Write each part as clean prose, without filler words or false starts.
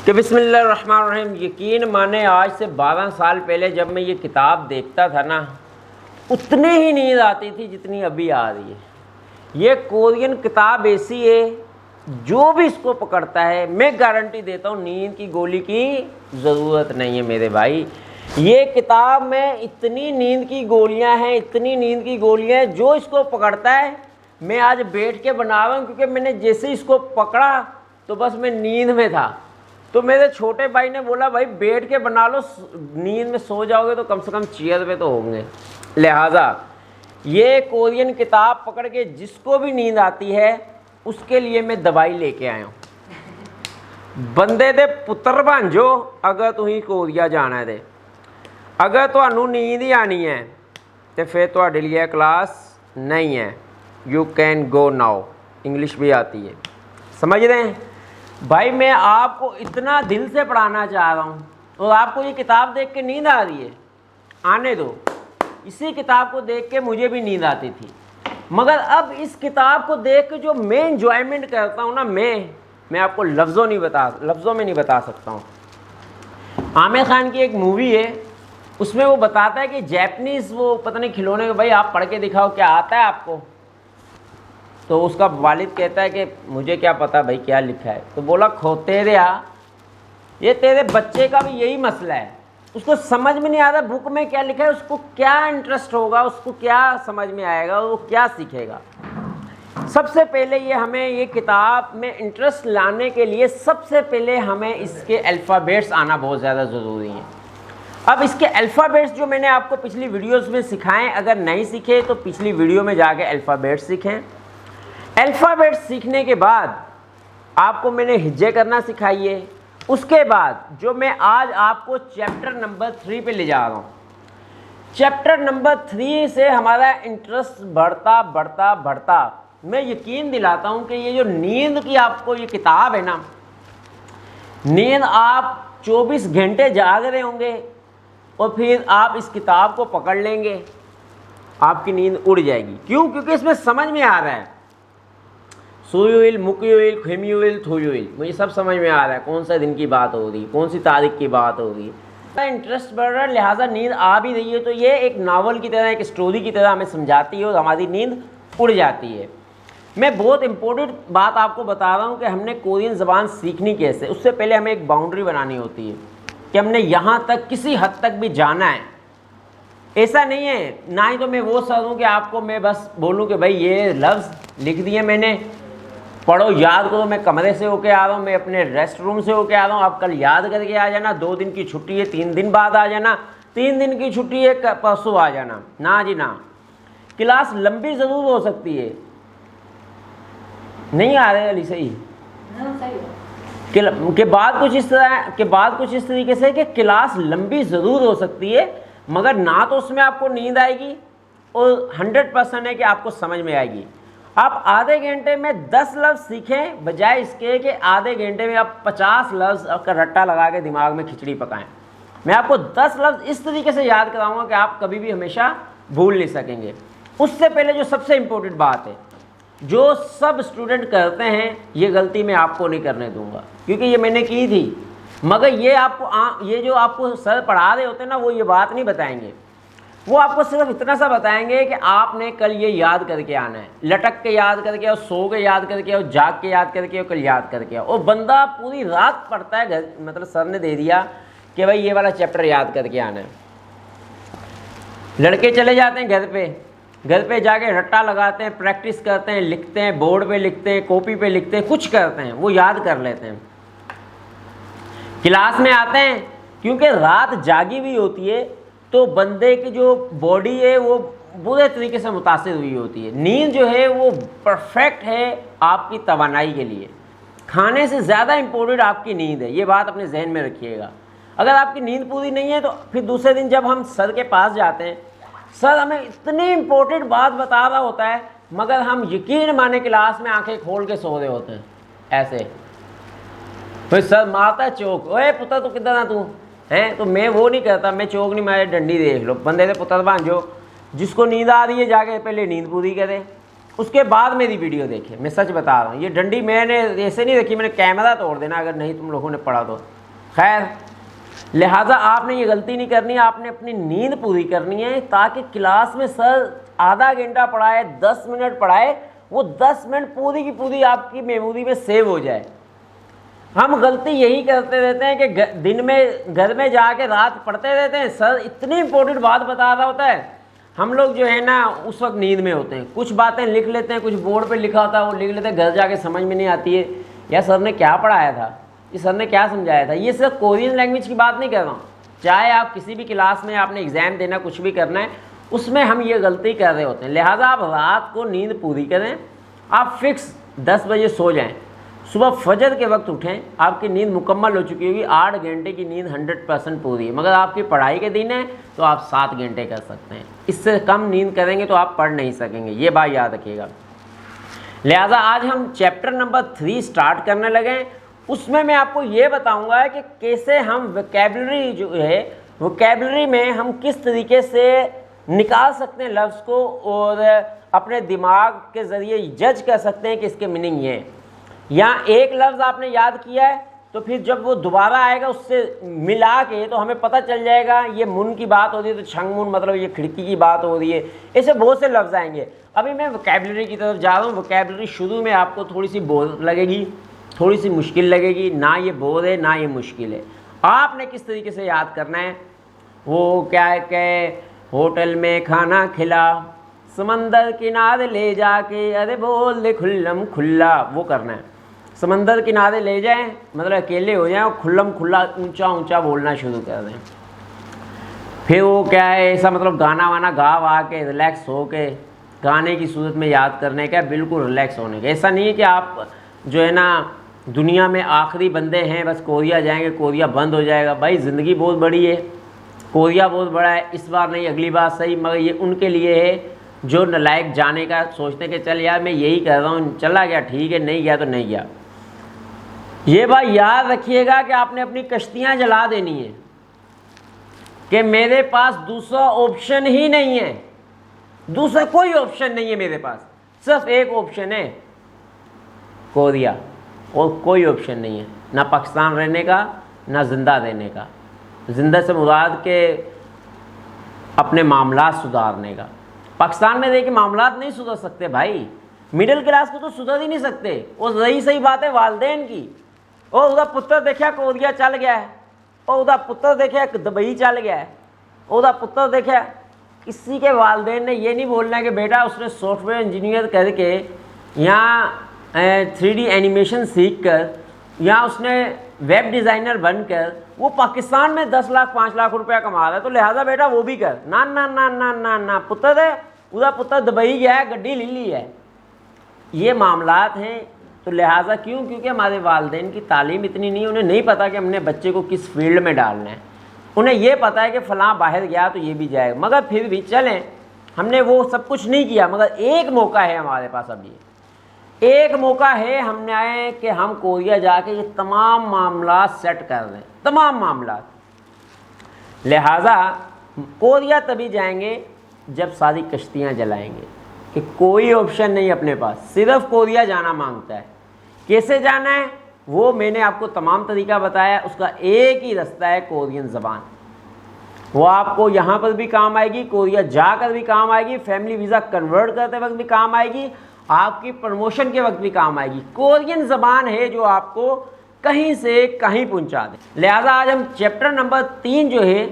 कि बिस्मिल्लाहिर्रहमानिर्रहीम। यकीन माने आज से 12 साल पहले जब मैं ये किताब देखता था ना, उतनी ही नींद आती थी जितनी अभी आ रही है। ये कोरियन किताब ऐसी है, जो भी इसको पकड़ता है मैं गारंटी देता हूँ नींद की गोली की ज़रूरत नहीं है मेरे भाई। ये किताब में इतनी नींद की गोलियाँ हैं, इतनी नींद की गोलियाँ हैं, जो इसको पकड़ता है। मैं आज बैठ के बना रहा हूँ क्योंकि मैंने जैसे इसको पकड़ा तो बस मैं नींद में था। तो मेरे छोटे भाई ने बोला भाई बैठ के बना लो, नींद में सो जाओगे तो कम से कम चेयर पे तो होंगे। लिहाजा ये कोरियन किताब पकड़ के जिसको भी नींद आती है उसके लिए मैं दवाई लेके आया हूँ। बंदे दे पुत्र भांजो, अगर तुम कोरिया जाना है, अगर तुहानू नींद ही आनी है तो फिर तुहाडे लिए क्लास नहीं है। You can go now. English भी आती है, समझ रहे हैं भाई। मैं आपको इतना दिल से पढ़ाना चाह रहा हूँ और आपको ये किताब देख के नींद आ रही है, आने दो। इसी किताब को देख के मुझे भी नींद आती थी, मगर अब इस किताब को देख के जो मैं इंजॉयमेंट करता हूँ ना, मैं आपको लफ्ज़ों में नहीं बता सकता हूँ। आमिर खान की एक मूवी है, उसमें वो बताता है कि जैपनीज़ वो पता नहीं खिलौने, भाई आप पढ़ के दिखाओ क्या आता है आपको। तो उसका वालिद कहता है कि मुझे क्या पता भाई क्या लिखा है। तो बोला खोतेरिया, ये तेरे बच्चे का भी यही मसला है, उसको समझ में नहीं आता बुक में क्या लिखा है, उसको क्या इंटरेस्ट होगा, उसको क्या समझ में आएगा, वो क्या सीखेगा। सबसे पहले ये हमें ये किताब में इंटरेस्ट लाने के लिए सबसे पहले हमें इसके अल्फ़ाबेट्स आना बहुत ज़्यादा ज़रूरी है। अब इसके अल्फ़ाबेट्स जो मैंने आपको पिछली वीडियोज़ में सिखाएँ, अगर नहीं सीखे तो पिछली वीडियो में जाके अल्फ़ाबेट्स सीखें। अल्फ़ाबेट सीखने के बाद आपको मैंने हिज्जे करना सिखाइए। उसके बाद जो मैं आज आपको चैप्टर नंबर 3 पे ले जा रहा हूँ, चैप्टर नंबर 3 से हमारा इंटरेस्ट बढ़ता बढ़ता बढ़ता, मैं यकीन दिलाता हूँ कि ये जो नींद की आपको ये किताब है ना, नींद आप 24 घंटे जाग रहे होंगे और फिर आप इस किताब को पकड़ लेंगे, आपकी नींद उड़ जाएगी। क्यों? क्योंकि इसमें समझ में आ रहा है सुयुइल, मुकुयुइल, खेमियुइल, थुयुइल, मुझे सब समझ में आ रहा है कौन सा दिन की बात हो रही है, कौन सी तारीख की बात हो रही है। इंटरेस्ट बढ़ रहा है, लिहाजा नींद आ भी रही है तो ये एक नावल की तरह, एक स्टोरी की तरह हमें समझाती है और हमारी नींद उड़ जाती है। मैं बहुत इंपॉर्टेंट बात आपको बता रहा हूँ कि हमने कोरियन ज़बान सीखनी कैसे। उससे पहले हमें एक बाउंड्री बनानी होती है कि हमने यहाँ तक किसी हद तक भी जाना है। ऐसा नहीं है, ना ही तो मैं वो सर हूँ कि आपको मैं बस बोलूँ कि भाई ये लफ्ज़ लिख दिए मैंने, पढ़ो याद करो। मैं कमरे से होके आ रहा हूँ, मैं अपने रेस्ट रूम से होके आ रहा हूँ, आप कल याद करके आ जाना। 2 दिन की छुट्टी है, 3 दिन बाद आ जाना। 3 दिन की छुट्टी है, परसों आ जाना। ना जी ना, क्लास लंबी ज़रूर हो सकती है। नहीं आ रहे अली सही के बाद कुछ इस तरीके से कि क्लास लंबी ज़रूर हो सकती है, मगर ना तो उसमें आपको नींद आएगी और 100% है कि आपको समझ में आएगी। आप आधे घंटे में 10 लफ्ज़ सीखें, बजाय इसके कि आधे घंटे में आप 50 लफ्ज़ का रट्टा लगा के दिमाग में खिचड़ी पकाएं। मैं आपको 10 लफ्ज़ इस तरीके से याद कराऊंगा कि आप कभी भी हमेशा भूल नहीं सकेंगे। उससे पहले जो सबसे इम्पोर्टेंट बात है, जो सब स्टूडेंट करते हैं, ये गलती मैं आपको नहीं करने दूंगा क्योंकि ये मैंने की थी, मगर ये जो आपको सर पढ़ा रहे होते हैं ना, वो ये बात नहीं बताएंगे। वो आपको सिर्फ इतना सा बताएंगे कि आपने कल ये याद करके आना है, लटक के याद करके आओ, सो के याद करके आओ, जाग के याद करके आओ, कल याद करके आओ। और बंदा पूरी रात पढ़ता है, घर मतलब सर ने दे दिया कि भाई ये वाला चैप्टर याद करके आना है। लड़के चले जाते हैं घर पे जाके रट्टा लगाते हैं, प्रैक्टिस करते हैं, लिखते हैं, बोर्ड पे लिखते हैं, कॉपी पे लिखते हैं, कुछ करते हैं, वो याद कर लेते हैं। क्लास में आते हैं, क्योंकि रात जागी हुई होती है तो बंदे की जो बॉडी है वो बुरे तरीके से मुतासिर हुई होती है। नींद जो है वो परफेक्ट है आपकी तवानाई के लिए। खाने से ज़्यादा इम्पोर्टेंट आपकी नींद है, ये बात अपने जहन में रखिएगा। अगर आपकी नींद पूरी नहीं है तो फिर दूसरे दिन जब हम सर के पास जाते हैं, सर हमें इतनी इम्पोर्टेंट बात बता रहा होता है, मगर हम यकीन माने क्लास में आंखें खोल के सो रहे होते हैं ऐसे। फिर सर मारता चौक, ओए पुत्र तू किधर ना तू हैं। तो मैं वो नहीं करता, मैं चौक नहीं मारे, डंडी देख लो। बंदे से पुत्र भांजो, जिसको नींद आ रही है जाके पहले नींद पूरी करे, उसके बाद मेरी वीडियो देखें। मैं सच बता रहा हूँ, ये डंडी मैंने ऐसे नहीं देखी मैंने कैमरा तोड़ देना अगर नहीं तुम लोगों ने पढ़ा तो। खैर, लिहाजा आपने ये गलती नहीं करनी, आपने अपनी नींद पूरी करनी है, ताकि क्लास में सर आधा घंटा पढ़ाए 10 मिनट पढ़ाए, वो 10 मिनट पूरी की पूरी आपकी मेमोरी में सेव हो जाए। हम गलती यही करते रहते हैं कि दिन में घर में जाके रात पढ़ते रहते हैं, सर इतनी इंपॉर्टेंट बात बता रहा होता है, हम लोग जो है ना उस वक्त नींद में होते हैं, कुछ बातें लिख लेते हैं, कुछ बोर्ड पे लिखा होता है वो लिख लेते हैं, घर जाके समझ में नहीं आती है यार सर ने क्या पढ़ाया था, ये सर ने क्या समझाया था। ये सिर्फ कोरियन लैंग्वेज की बात नहीं कर रहा हूँ, चाहे आप किसी भी क्लास में आपने एग्ज़ाम देना, कुछ भी करना है, उसमें हम ये गलती कर रहे होते हैं। लिहाजा आप रात को नींद पूरी करें, आप फिक्स 10 बजे सो जाएं, सुबह फजर के वक्त उठें, आपकी नींद मुकम्मल हो चुकी होगी। 8 घंटे की नींद 100% पूरी है। मगर आपकी पढ़ाई के दिन है तो आप 7 घंटे कर सकते हैं, इससे कम नींद करेंगे तो आप पढ़ नहीं सकेंगे, ये बात याद रखिएगा। लिहाजा आज हम चैप्टर नंबर 3 स्टार्ट करने लगे। उसमें मैं आपको ये बताऊंगा कि कैसे हम वोकैबुलरी जो है, वोकैबुलरी में हम किस तरीके से निकाल सकते हैं लफ्ज़ को और अपने दिमाग के ज़रिए जज कर सकते हैं कि इसके मीनिंग ये है। यहाँ एक लफ्ज़ आपने याद किया है तो फिर जब वो दोबारा आएगा उससे मिला के तो हमें पता चल जाएगा ये मुन की बात हो रही है तो छंगमुन मतलब ये खिड़की की बात हो रही है। ऐसे बहुत से लफ्ज़ आएंगे। अभी मैं वोकैबुलरी की तरफ जा रहा हूँ। वोकैबुलरी शुरू में आपको थोड़ी सी बोर लगेगी, थोड़ी सी मुश्किल लगेगी, ना ये बोर है ना ये मुश्किल है। आपने किस तरीके से याद करना है, वो क्या है कि होटल में खाना खिला, समंदर किनारे ले जाके अरे बोल दे खुल्लम खुल्ला, वो करना है। समंदर किनारे ले जाएं मतलब अकेले हो जाएं और खुल्लम खुल्ला ऊंचा ऊंचा बोलना शुरू कर दें। फिर वो क्या है ऐसा मतलब गाना वाना गा वा के रिलैक्स हो के गाने की सूरत में याद करने का, बिल्कुल रिलैक्स होने का। ऐसा नहीं है कि आप जो है ना दुनिया में आखिरी बंदे हैं, बस कोरिया जाएंगे कोरिया बंद हो जाएगा। भाई ज़िंदगी बहुत बड़ी है, कोरिया बहुत बड़ा है, इस बार नहीं अगली बार सही, मगर ये उनके लिए है जो नलायक जाने का सोचते हैं कि चल यार मैं यही कर रहा हूँ, चला गया ठीक है, नहीं गया तो नहीं गया। ये बात याद रखिएगा कि आपने अपनी कश्तियाँ जला देनी है कि मेरे पास दूसरा ऑप्शन ही नहीं है, दूसरा कोई ऑप्शन नहीं है मेरे पास, सिर्फ एक ऑप्शन है कोरिया, और कोई ऑप्शन नहीं है, ना पाकिस्तान रहने का ना ज़िंदा रहने का। ज़िंदा से मुराद के अपने मामलात सुधारने का। पाकिस्तान में रह के मामलात नहीं सुधर सकते भाई, मिडिल क्लास को तो सुधर ही नहीं सकते। और रही सही बात है वालदेन की, और उधर पुत्र देखा कोरिया चल गया है, और उधर पुत्र देखा दुबई चल गया है, और उधर पुत्र देखा किसी के वालदेन ने ये नहीं बोलना है कि बेटा उसने सॉफ्टवेयर इंजीनियर करके यहाँ 3D एनिमेशन सीख कर यहाँ उसने वेब डिज़ाइनर बनकर वो पाकिस्तान में 10 लाख 5 लाख रुपया कमा रहा है, तो लिहाजा बेटा वो भी कर। ना ना ना ना ना ना, पुत्र है उधर पुत्र दुबई गया है, गड्डी ले ली है, ये मामलात हैं। तो लिहाजा क्यों, क्योंकि हमारे वालदेन की तालीम इतनी नहीं, उन्हें नहीं पता कि हमने बच्चे को किस फील्ड में डालना है। उन्हें ये पता है कि फ़लाँ बाहर गया तो ये भी जाएगा, मगर फिर भी चलें, हमने वो सब कुछ नहीं किया। मगर एक मौका है हमारे पास, अभी एक मौका है हमने आए कि हम कोरिया जाके ये तमाम मामला सेट कर दें, तमाम मामला। लिहाजा कोरिया तभी जाएंगे जब सारी कश्तियाँ जलाएंगे, कि कोई ऑप्शन नहीं अपने पास, सिर्फ कोरिया जाना मांगता है। कैसे जाना है वो मैंने आपको तमाम तरीका बताया, उसका एक ही रास्ता है कोरियन ज़बान। वो आपको यहाँ पर भी काम आएगी, कोरिया जाकर भी काम आएगी, फैमिली वीज़ा कन्वर्ट करते वक्त भी काम आएगी, आपकी प्रमोशन के वक्त भी काम आएगी। कोरियन ज़बान है जो आपको कहीं से कहीं पहुँचा दे। लिहाजा आज हम चैप्टर नंबर 3 जो है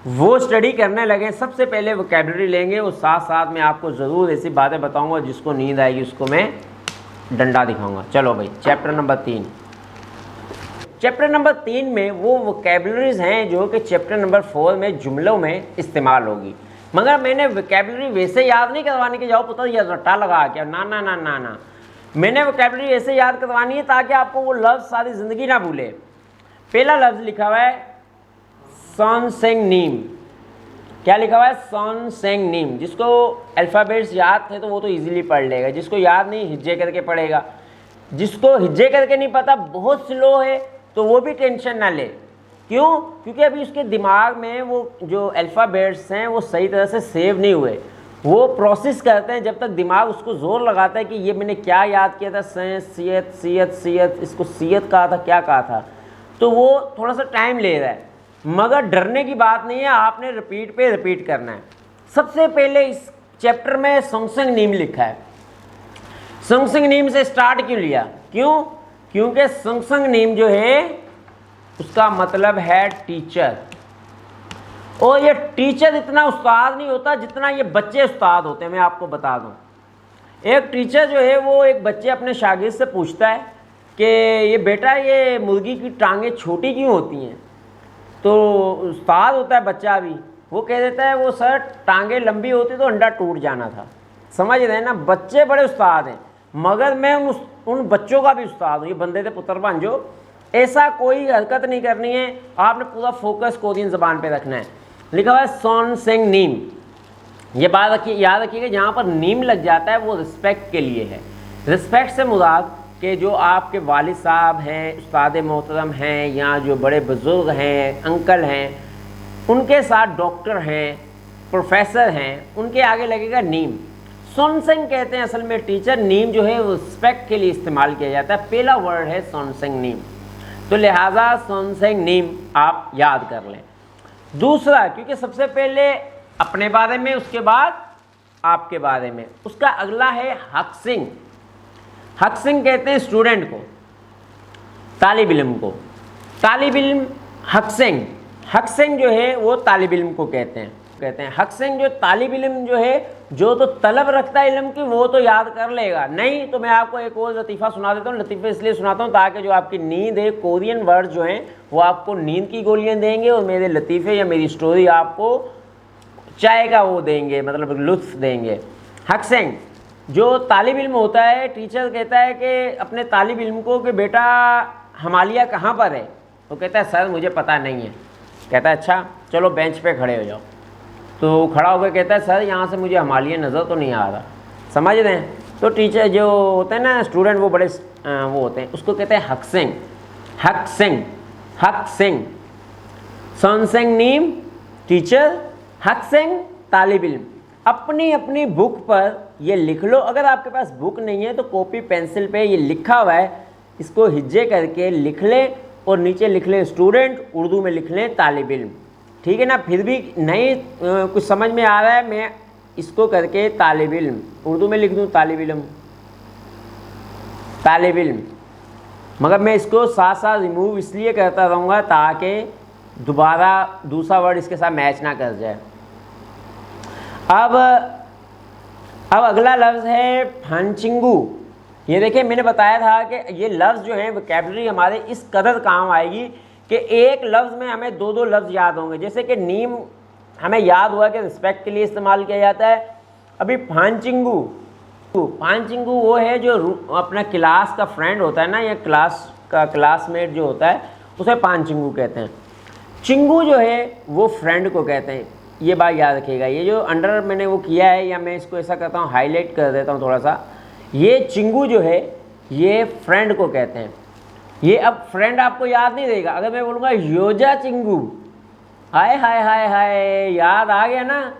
वो स्टडी करने लगे। सबसे पहले वोकैबुलरी लेंगे और साथ साथ में आपको ज़रूर ऐसी बातें बताऊंगा जिसको नींद आएगी उसको मैं डंडा दिखाऊंगा। चलो भाई, चैप्टर नंबर 3। चैप्टर नंबर 3 में वो वोकैबुलरीज हैं जो कि चैप्टर नंबर 4 में जुमलों में इस्तेमाल होगी। मगर मैंने वोकैबुलरी वैसे याद नहीं करवानी कि जाओ पुत्र ये रट्टा लगा के, ना ना ना ना ना, मैंने वोकैबुलरी ऐसे याद करवानी है ताकि आपको वो लफ्ज़ सारी ज़िंदगी ना भूले। पहला लफ्ज़ लिखा हुआ है सॉनसेंगनीम। क्या लिखा हुआ है? सॉनसेंगनीम। जिसको अल्फ़ाबेट्स याद थे तो वो तो इजीली पढ़ लेगा, जिसको याद नहीं हिज्जे करके पढ़ेगा। जिसको हिज्जे करके नहीं पता, बहुत स्लो है, तो वो भी टेंशन ना ले। क्यों? क्योंकि अभी उसके दिमाग में वो जो अल्फ़ाबेट्स हैं वो सही तरह से सेव नहीं हुए। वो प्रोसेस करते हैं जब तक दिमाग उसको जोर लगाता है कि ये मैंने क्या याद किया था, सीयत सीयत सीयत, इसको सीयत कहा था, क्या कहा था, तो वो थोड़ा सा टाइम ले रहा है। मगर डरने की बात नहीं है, आपने रिपीट पे रिपीट करना है। सबसे पहले इस चैप्टर में सोंगसेंग नीम लिखा है। सोंगसेंग नीम से स्टार्ट क्यों लिया? क्योंकि सोंगसेंग नीम जो है उसका मतलब है टीचर, और ये टीचर इतना उस्ताद नहीं होता जितना ये बच्चे उस्ताद होते हैं। मैं आपको बता दूं, एक टीचर जो है वो एक बच्चे अपने शागिर्द से पूछता है कि ये बेटा, ये मुर्गी की टांगें छोटी क्यों होती हैं? तो उस्ताद होता है बच्चा भी, वो कह देता है वो सर टांगें लंबी होती तो अंडा टूट जाना था। समझ रहे हैं ना, बच्चे बड़े उस्ताद हैं, मगर मैं उन बच्चों का भी उस्ताद हूँ। ये बंदे थे पुत्र भांजो, ऐसा कोई हरकत नहीं करनी है, आपने पूरा फोकस कोरियन ज़बान पे रखना है। लिखा हुआ है सोंगसेंग नीम। ये बात रखिए, याद रखिएगा, जहाँ पर नीम लग जाता है वो रिस्पेक्ट के लिए है। रिस्पेक्ट से मुराद कि जो आपके वालिद साहब हैं, उस्ताद मोहतरम हैं, या जो बड़े बुज़ुर्ग हैं, अंकल हैं, उनके साथ डॉक्टर हैं, प्रोफेसर हैं, उनके आगे लगेगा नीम। सोंगसेंग कहते हैं असल में टीचर, नीम जो है वो रिस्पेक्ट के लिए इस्तेमाल किया जाता है। पहला वर्ड है सोंगसेंग नीम, तो लिहाजा सोंगसेंग नीम आप याद कर लें। दूसरा, क्योंकि सबसे पहले अपने बारे में, उसके बाद आपके बारे में। उसका अगला है हक्सिंग। हक्सिंग कहते हैं स्टूडेंट को, तालिब इल्म को। तालिब इल्म हक्सिंग, हक्सिंग जो है वो तालिब इल्म को कहते हैं। हक्सिंग जो तालिब इल्म जो है, जो तो तलब रखता है इल्म की, वो तो याद कर लेगा। नहीं तो मैं आपको एक और लतीफ़ा सुना देता हूँ। लतीफ़ा इसलिए सुनाता हूँ ताकि जो आपकी नींद है, कोरियन वर्ड जो हैं वो आपको नींद की गोलियाँ देंगे, और मेरे लतीफ़े या मेरी स्टोरी आपको चाय का वो देंगे, मतलब लुत्फ़ देंगे। हक्सिंग जो तालिब इल्म होता है, टीचर कहता है कि अपने तालिब इल्म को कि बेटा हिमालय कहाँ पर है? वो कहता है सर मुझे पता नहीं है। कहता है अच्छा चलो बेंच पे खड़े हो जाओ। तो खड़ा होकर कहता है सर यहाँ से मुझे हिमालय नज़र तो नहीं आ रहा। समझ रहे हैं? तो टीचर जो होते हैं ना, स्टूडेंट, वो बड़े वो होते हैं, उसको कहते हैं हक्सिंग। हक्सिंग, हक्सिंग। सोंगसेंग नीम टीचर, हक्सिंग तालिब इल्म। अपनी अपनी बुक पर ये लिख लो। अगर आपके पास बुक नहीं है तो कॉपी पेंसिल पे ये लिखा हुआ है, इसको हिज्जे करके लिख लें, और नीचे लिख लें स्टूडेंट, उर्दू में लिख लें तालिब इल्म। ठीक है ना? फिर भी नहीं कुछ समझ में आ रहा है, मैं इसको करके तालिब इल्म उर्दू में लिख दूँ, तालिब इल्म, तालिब इल्म। मगर मैं इसको साथ साथ रिमूव इसलिए करता रहूँगा ताकि दोबारा दूसरा वर्ड इसके साथ मैच ना कर जाए। अब अगला लफ्ज़ है फांचिंगू। ये देखिए, मैंने बताया था कि ये लफ्ज़ जो है वोकैबुलरी हमारे इस कदर काम आएगी कि एक लफ्ज़ में हमें दो दो लफ्ज़ याद होंगे। जैसे कि नीम हमें याद हुआ कि रिस्पेक्ट के लिए इस्तेमाल किया जाता है। अभी फांचिंगू, फांचिंगू वो है जो अपना क्लास का फ्रेंड होता है ना, या क्लास का क्लासमेट जो होता है, उसे फांचिंगू कहते हैं। चिंगू जो है वो फ्रेंड को कहते हैं। ये बात याद रखिएगा। ये जो अंडर मैंने वो किया है, या मैं इसको ऐसा करता हूँ हाईलाइट कर देता हूँ थोड़ा सा, ये चिंगू जो है ये फ्रेंड को कहते हैं। ये अब फ्रेंड आपको याद नहीं रहेगा। अगर मैं बोलूँगा योजा चिंगू, हाय हाय हाय हाय, याद आ गया ना?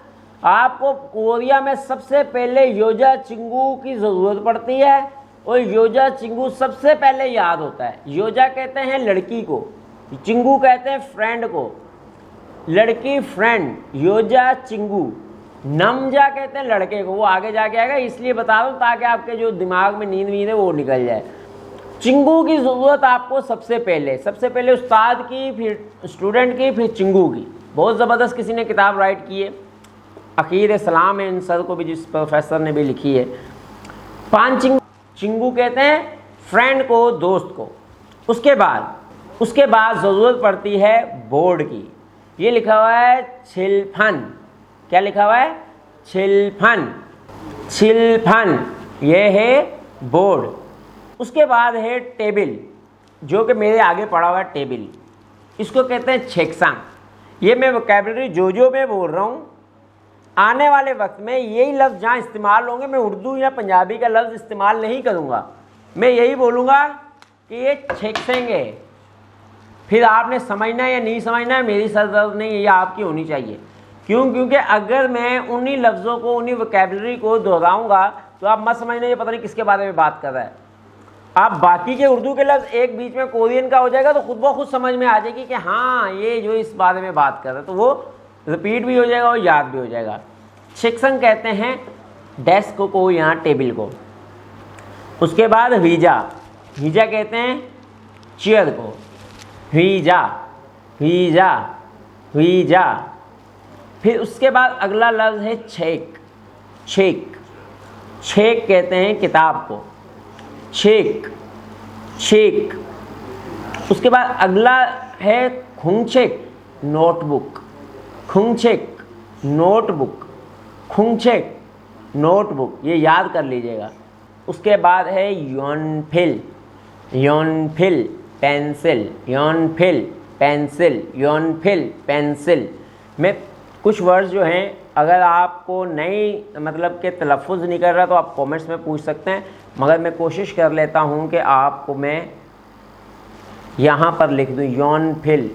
आपको कोरिया में सबसे पहले योजा चिंगू की ज़रूरत पड़ती है, और योजा चिंगू सबसे पहले याद होता है। योजा कहते हैं लड़की को, चिंगू कहते हैं फ्रेंड को। लड़की फ्रेंड, योजा चिंगू। नमजा कहते हैं लड़के को, वो आगे जाके आएगा, इसलिए बता दूँ ताकि आपके जो दिमाग में नींद वींद है वो निकल जाए। चिंगू की ज़रूरत आपको सबसे पहले उस्ताद की, फिर स्टूडेंट की, फिर चिंगू की। बहुत ज़बरदस्त किसी ने किताब राइट की है, अकीर सलाम है इन सर को भी, जिस प्रोफेसर ने भी लिखी है। चिंगू कहते हैं फ्रेंड को, दोस्त को। उसके बाद ज़रूरत पड़ती है बोर्ड की। ये लिखा हुआ है छिलफन। क्या लिखा हुआ है? छिलफन, छिलफन, ये है बोर्ड। उसके बाद है टेबल, जो कि मेरे आगे पड़ा हुआ है टेबल, इसको कहते हैं छेक्सांग। ये मैं वोकैबुलरी जो मैं बोल रहा हूँ, आने वाले वक्त में यही लफ्ज़ जहाँ इस्तेमाल होंगे, मैं उर्दू या पंजाबी का लफ्ज़ इस्तेमाल नहीं करूँगा। मैं यही बोलूँगा कि ये छेक्सेंग है। फिर आपने समझना है या नहीं समझना है, मेरी सर दर्द नहीं है, ये आपकी होनी चाहिए। क्यों? क्योंकि अगर मैं उन्हीं लफ्ज़ों को, उन्हीं वोकैबुलरी को दोहराऊंगा तो आप मत समझना ये पता नहीं किसके बारे में बात कर रहा है। आप बाकी के उर्दू के लफ्ज़ एक बीच में कोरियन का हो जाएगा तो खुद ब खुद समझ में आ जाएगी कि हाँ ये जो इस बारे में बात कर रहा है, तो वो रिपीट भी हो जाएगा और याद भी हो जाएगा। शिक्षण कहते हैं डेस्क को, यहाँ टेबल को। उसके बाद वीजा, वीजा कहते हैं चेयर को, वीजा वीजा वीजा। फिर उसके बाद अगला लफ्ज़ है छेक, छेक, छेक कहते हैं किताब को, छेक छेक। उसके बाद अगला है खुंगछेक, नोटबुक, खुंगछेक नोटबुक, खुंगछेक नोटबुक, ये याद कर लीजिएगा। उसके बाद है योनफिल, योनफिल पेंसिल, योनफिल पेंसिल, योनफिल पेंसिल। में कुछ वर्ड्स जो हैं अगर आपको नई मतलब के तलफ़ुज़ नहीं कर रहा तो आप कमेंट्स में पूछ सकते हैं, मगर मैं कोशिश कर लेता हूं कि आपको मैं यहाँ पर लिख दूँ योनफिल,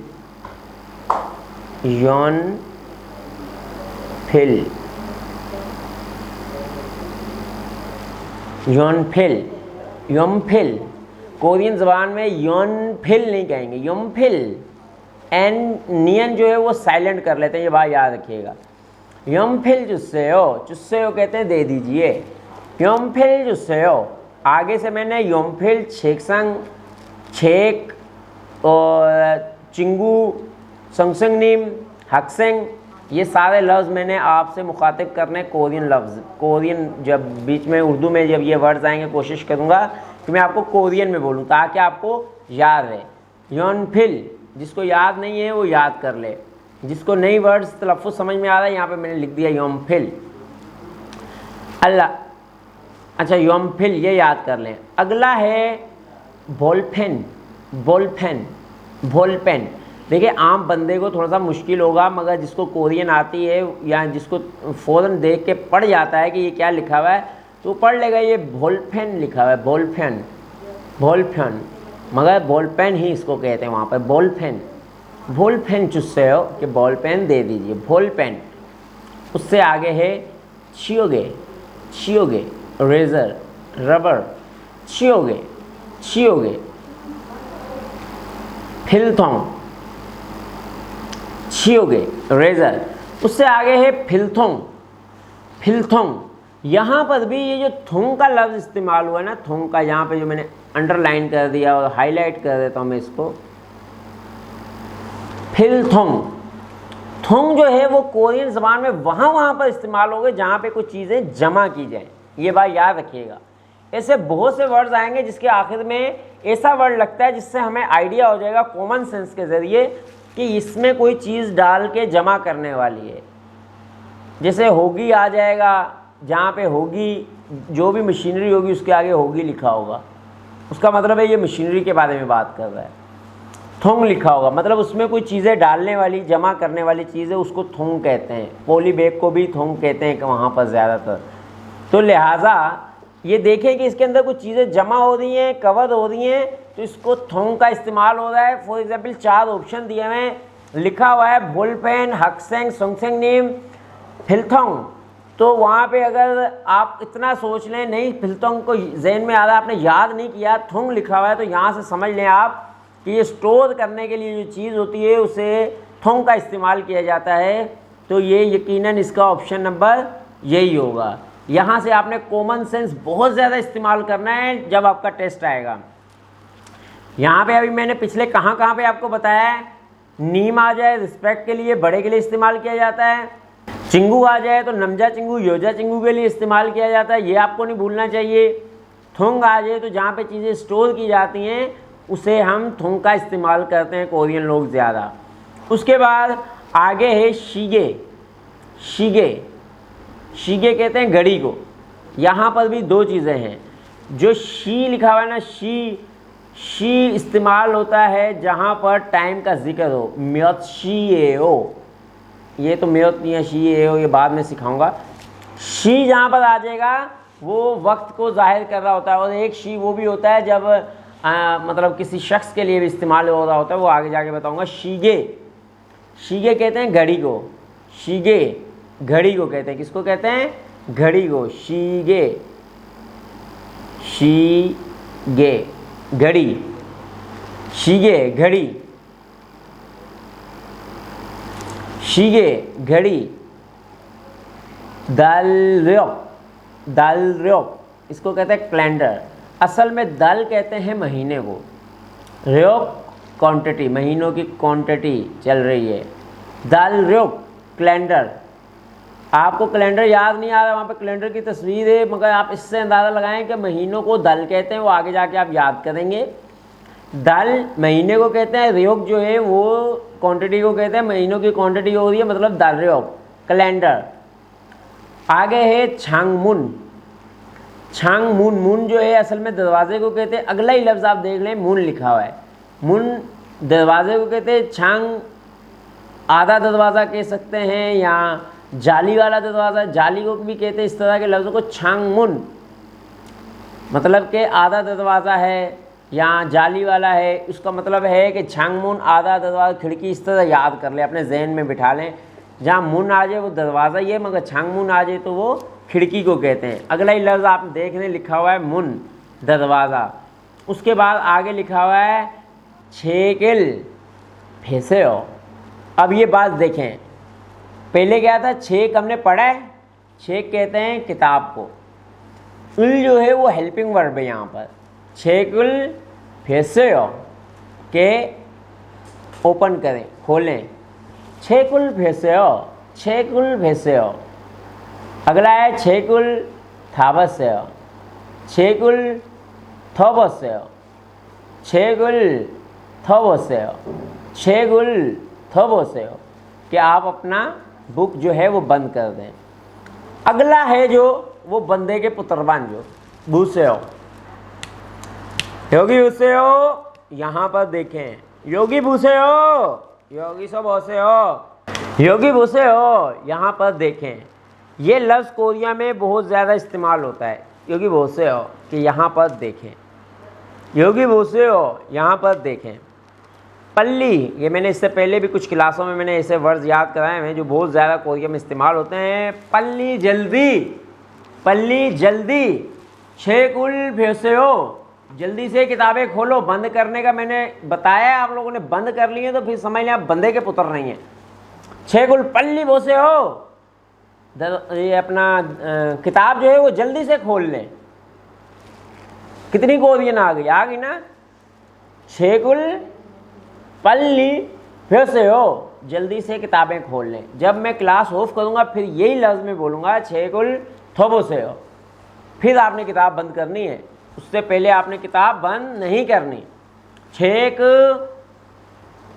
योनफिल, योनफिल, योमफिल। कोरियन ज़बान में योनफिल नहीं कहेंगे, योमफिल। एन नियन जो है वो साइलेंट कर लेते हैं, ये बात याद रखिएगा। योमफिल जुस्सेयो, जुस्सेयो कहते हैं दे दीजिए, योमफिल जुस्सेयो। आगे से मैंने योमफिल, छेकसंग, छेक और चिंगू, संगसंगनीम, हक्सेंग, ये सारे लफ्ज़ मैंने आपसे मुखातिब करने कोरियन लफ्ज़। कोरियन जब बीच में उर्दू में जब ये वर्ड्स आएंगे कोशिश करूँगा कि मैं आपको कोरियन में बोलूँ ताकि आपको याद रहे। योनफिल, जिसको याद नहीं है वो याद कर ले, जिसको नई वर्ड्स तलफ़ुज़ समझ में आ रहा है यहाँ पे मैंने लिख दिया योमफिल। अल्लाह, अच्छा योमफिल ये याद कर लें। अगला है बॉलपेन, बॉलपेन, बॉलपेन। देखिए आम बंदे को थोड़ा सा मुश्किल होगा, मगर जिसको कोरियन आती है या जिसको फ़ौरन देख के पढ़ जाता है कि ये क्या लिखा हुआ है तो पढ़ लेगा ये बॉलपेन लिखा हुआ है, बॉलपेन, बॉलपेन, मगर बॉलपेन ही इसको कहते हैं वहाँ पर, बॉलपेन। बॉलपेन चुस्से हो कि बॉलपेन दे दीजिए, बॉलपेन। उससे आगे है चियोगे, चियोगे, रेज़र, रबर, चियोगे, चियोगे। फिलथोंग, छियोगे, रेज़र। उससे आगे है फिलथोंग, फिलथोंग। यहाँ पर भी ये जो थोंग का लफ्ज़ इस्तेमाल हुआ ना, थोंग का, यहाँ पे जो मैंने अंडरलाइन कर दिया और हाईलाइट कर देता हूँ मैं इसको, फिलथोंग। थोंग जो है वो कोरियन ज़बान में वहाँ पर इस्तेमाल होगा जहाँ पे कुछ चीज़ें जमा की जाएँ, ये बात याद रखिएगा। ऐसे बहुत से वर्ड्स आएंगे जिसके आखिर में ऐसा वर्ड लगता है जिससे हमें आइडिया हो जाएगा कॉमन सेंस के ज़रिए कि इसमें कोई चीज़ डाल के जमा करने वाली है। जैसे होगी आ जाएगा, जहाँ पे होगी जो भी मशीनरी होगी उसके आगे होगी लिखा होगा, उसका मतलब है ये मशीनरी के बारे में बात कर रहा है। थोंग लिखा होगा मतलब उसमें कोई चीज़ें डालने वाली, जमा करने वाली चीज़ है, उसको थोंग कहते हैं। पॉली बैग को भी थोंग कहते हैं वहाँ पर ज़्यादातर। तो लिहाजा ये देखें कि इसके अंदर कुछ चीज़ें जमा हो रही हैं, कवर हो रही हैं, तो इसको थोंग का इस्तेमाल हो रहा है। फॉर एग्जांपल 4 ऑप्शन दिए हुए हैं, लिखा हुआ है बॉलपेन, हक्सेंग, सोंगसेंगनीम, फिलथोंग। तो वहाँ पे अगर आप इतना सोच लें नहीं फिलथोंग को जहन में आ रहा है, आपने याद नहीं किया, थोंग लिखा हुआ है, तो यहाँ से समझ लें आप कि ये स्टोर करने के लिए जो चीज़ होती है उसे थोंग का इस्तेमाल किया जाता है। तो ये यकीनन इसका ऑप्शन नंबर यही होगा। यहाँ से आपने कॉमन सेंस बहुत ज़्यादा इस्तेमाल करना है जब आपका टेस्ट आएगा। यहाँ पे अभी मैंने पिछले कहाँ पे आपको बताया है, नीम आ जाए रिस्पेक्ट के लिए, बड़े के लिए इस्तेमाल किया जाता है। चिंगू आ जाए तो नमजा चिंगू, योजा चिंगू के लिए इस्तेमाल किया जाता है, ये आपको नहीं भूलना चाहिए। थोंग आ जाए तो जहाँ पे चीज़ें स्टोर की जाती हैं उसे हम थोंग का इस्तेमाल करते हैं कोरियन लोग ज़्यादा। उसके बाद आगे है शीगे, शीगे, शीगे कहते हैं घड़ी को। यहाँ पर भी 2 चीज़ें हैं, जो शी लिखा हुआ है ना, शी इस्तेमाल होता है जहाँ पर टाइम का जिक्र हो, म्योत शी ए हो, ये तो म्योत नहीं है, शी ए हो ये बाद में सिखाऊंगा। शी जहाँ पर आ जाएगा वो वक्त को जाहिर कर रहा होता है, और एक शी वो भी होता है जब मतलब किसी शख्स के लिए भी इस्तेमाल हो रहा होता है, वो आगे जाके बताऊंगा। शीगे, शीगे कहते हैं घड़ी को, शीगे, घड़ी को कहते हैं, किसको कहते हैं? घड़ी को, शीगे, शीगे, घड़ी, शीगे, घड़ी, शीगे, घड़ी। दालर्योक, दालर्योक, इसको कहते हैं कैलेंडर। असल में दाल कहते हैं महीने को, र्योक क्वांटिटी, महीनों की क्वांटिटी चल रही है। दालर्योक कैलेंडर। आपको कैलेंडर याद नहीं आ रहा, वहाँ पे कैलेंडर की तस्वीर है, मगर आप इससे अंदाज़ा लगाएं कि महीनों को दल कहते हैं, वो आगे जाके आप याद करेंगे। दल महीने को कहते हैं, र्योग जो है वो क्वांटिटी को कहते हैं, महीनों की क्वांटिटी हो रही है, मतलब दालर्योग कैलेंडर। आगे है छांगमुन, छांगमुन, मुन जो है असल में दरवाजे को कहते हैं। अगला ही लफ्ज़ आप देख लें, मुन लिखा हुआ है, मुन दरवाजे को कहते हैं। छांग आधा दरवाज़ा कह सकते हैं, या जाली वाला दरवाज़ा, जाली को भी कहते हैं। इस तरह के लफ्ज़ों को छांगमुन, मतलब कि आधा दरवाज़ा है या जाली वाला है, उसका मतलब है कि छांगमुन आधा दरवाज़ा, खिड़की। इस तरह याद कर लें, अपने जहन में बिठा लें। जहाँ मुन आ जाए वो दरवाज़ा ही है, मगर छांगमुन आ जाए तो वो खिड़की को कहते हैं। अगला ही लफ्ज़ आप देख रहे, लिखा हुआ है मुन, दरवाज़ा। उसके बाद आगे लिखा हुआ है छेकिल फेसेओ। अब ये बात देखें, पहले क्या था, छेक हमने पढ़ा है, छेक कहते हैं किताब को। उल जो है वो हेल्पिंग वर्ब है यहाँ पर। छेकुल फेसेओ के ओपन करें, खोलें, छेकुल फेसेओ, छेकुल फेसेओ। अगला है छेकुल थाबसेओ, छेकुल थोबसेओ, छेकुल थोबसेओ, छेकुल थोबसेओ, कि आप अपना बुक जो है वो बंद कर दें। अगला है जो वो बंदे के पुत्रबान जो भूसेओ, योगी भूसेओ, यहाँ पर देखें, योगी भूसेओ, योगी सब भूसेओ, योगी भूसेओ, यहाँ पर देखें। ये लफ्ज़ कोरिया में बहुत ज़्यादा इस्तेमाल होता है, योगी भूसेओ, कि यहाँ पर देखें, योगी भूसेओ, यहाँ पर देखें। पल्ली, ये मैंने इससे पहले भी कुछ क्लासों में मैंने ऐसे वर्ड्स याद कराए हैं जो बहुत ज़्यादा कोरिया में इस्तेमाल होते हैं। पल्ली जल्दी, पल्ली जल्दी, छेकुल भेसेओ, जल्दी से किताबें खोलो। बंद करने का मैंने बताया, आप लोगों ने बंद कर लिए तो फिर समझ लें आप बंदे के पुत्र नहीं हैं। छेकुल पल्ली भेसेओ, ये अपना किताब जो है वो जल्दी से खोल लें। कितनी कोरियन आ गई ना। छेकुल पल्ली भेसेओ, जल्दी से किताबें खोल लें। जब मैं क्लास ऑफ करूँगा फिर यही लफ्ज़ में बोलूँगा, छेकुल थोबोसेओ, फिर आपने किताब बंद करनी है, उससे पहले आपने किताब बंद नहीं करनी।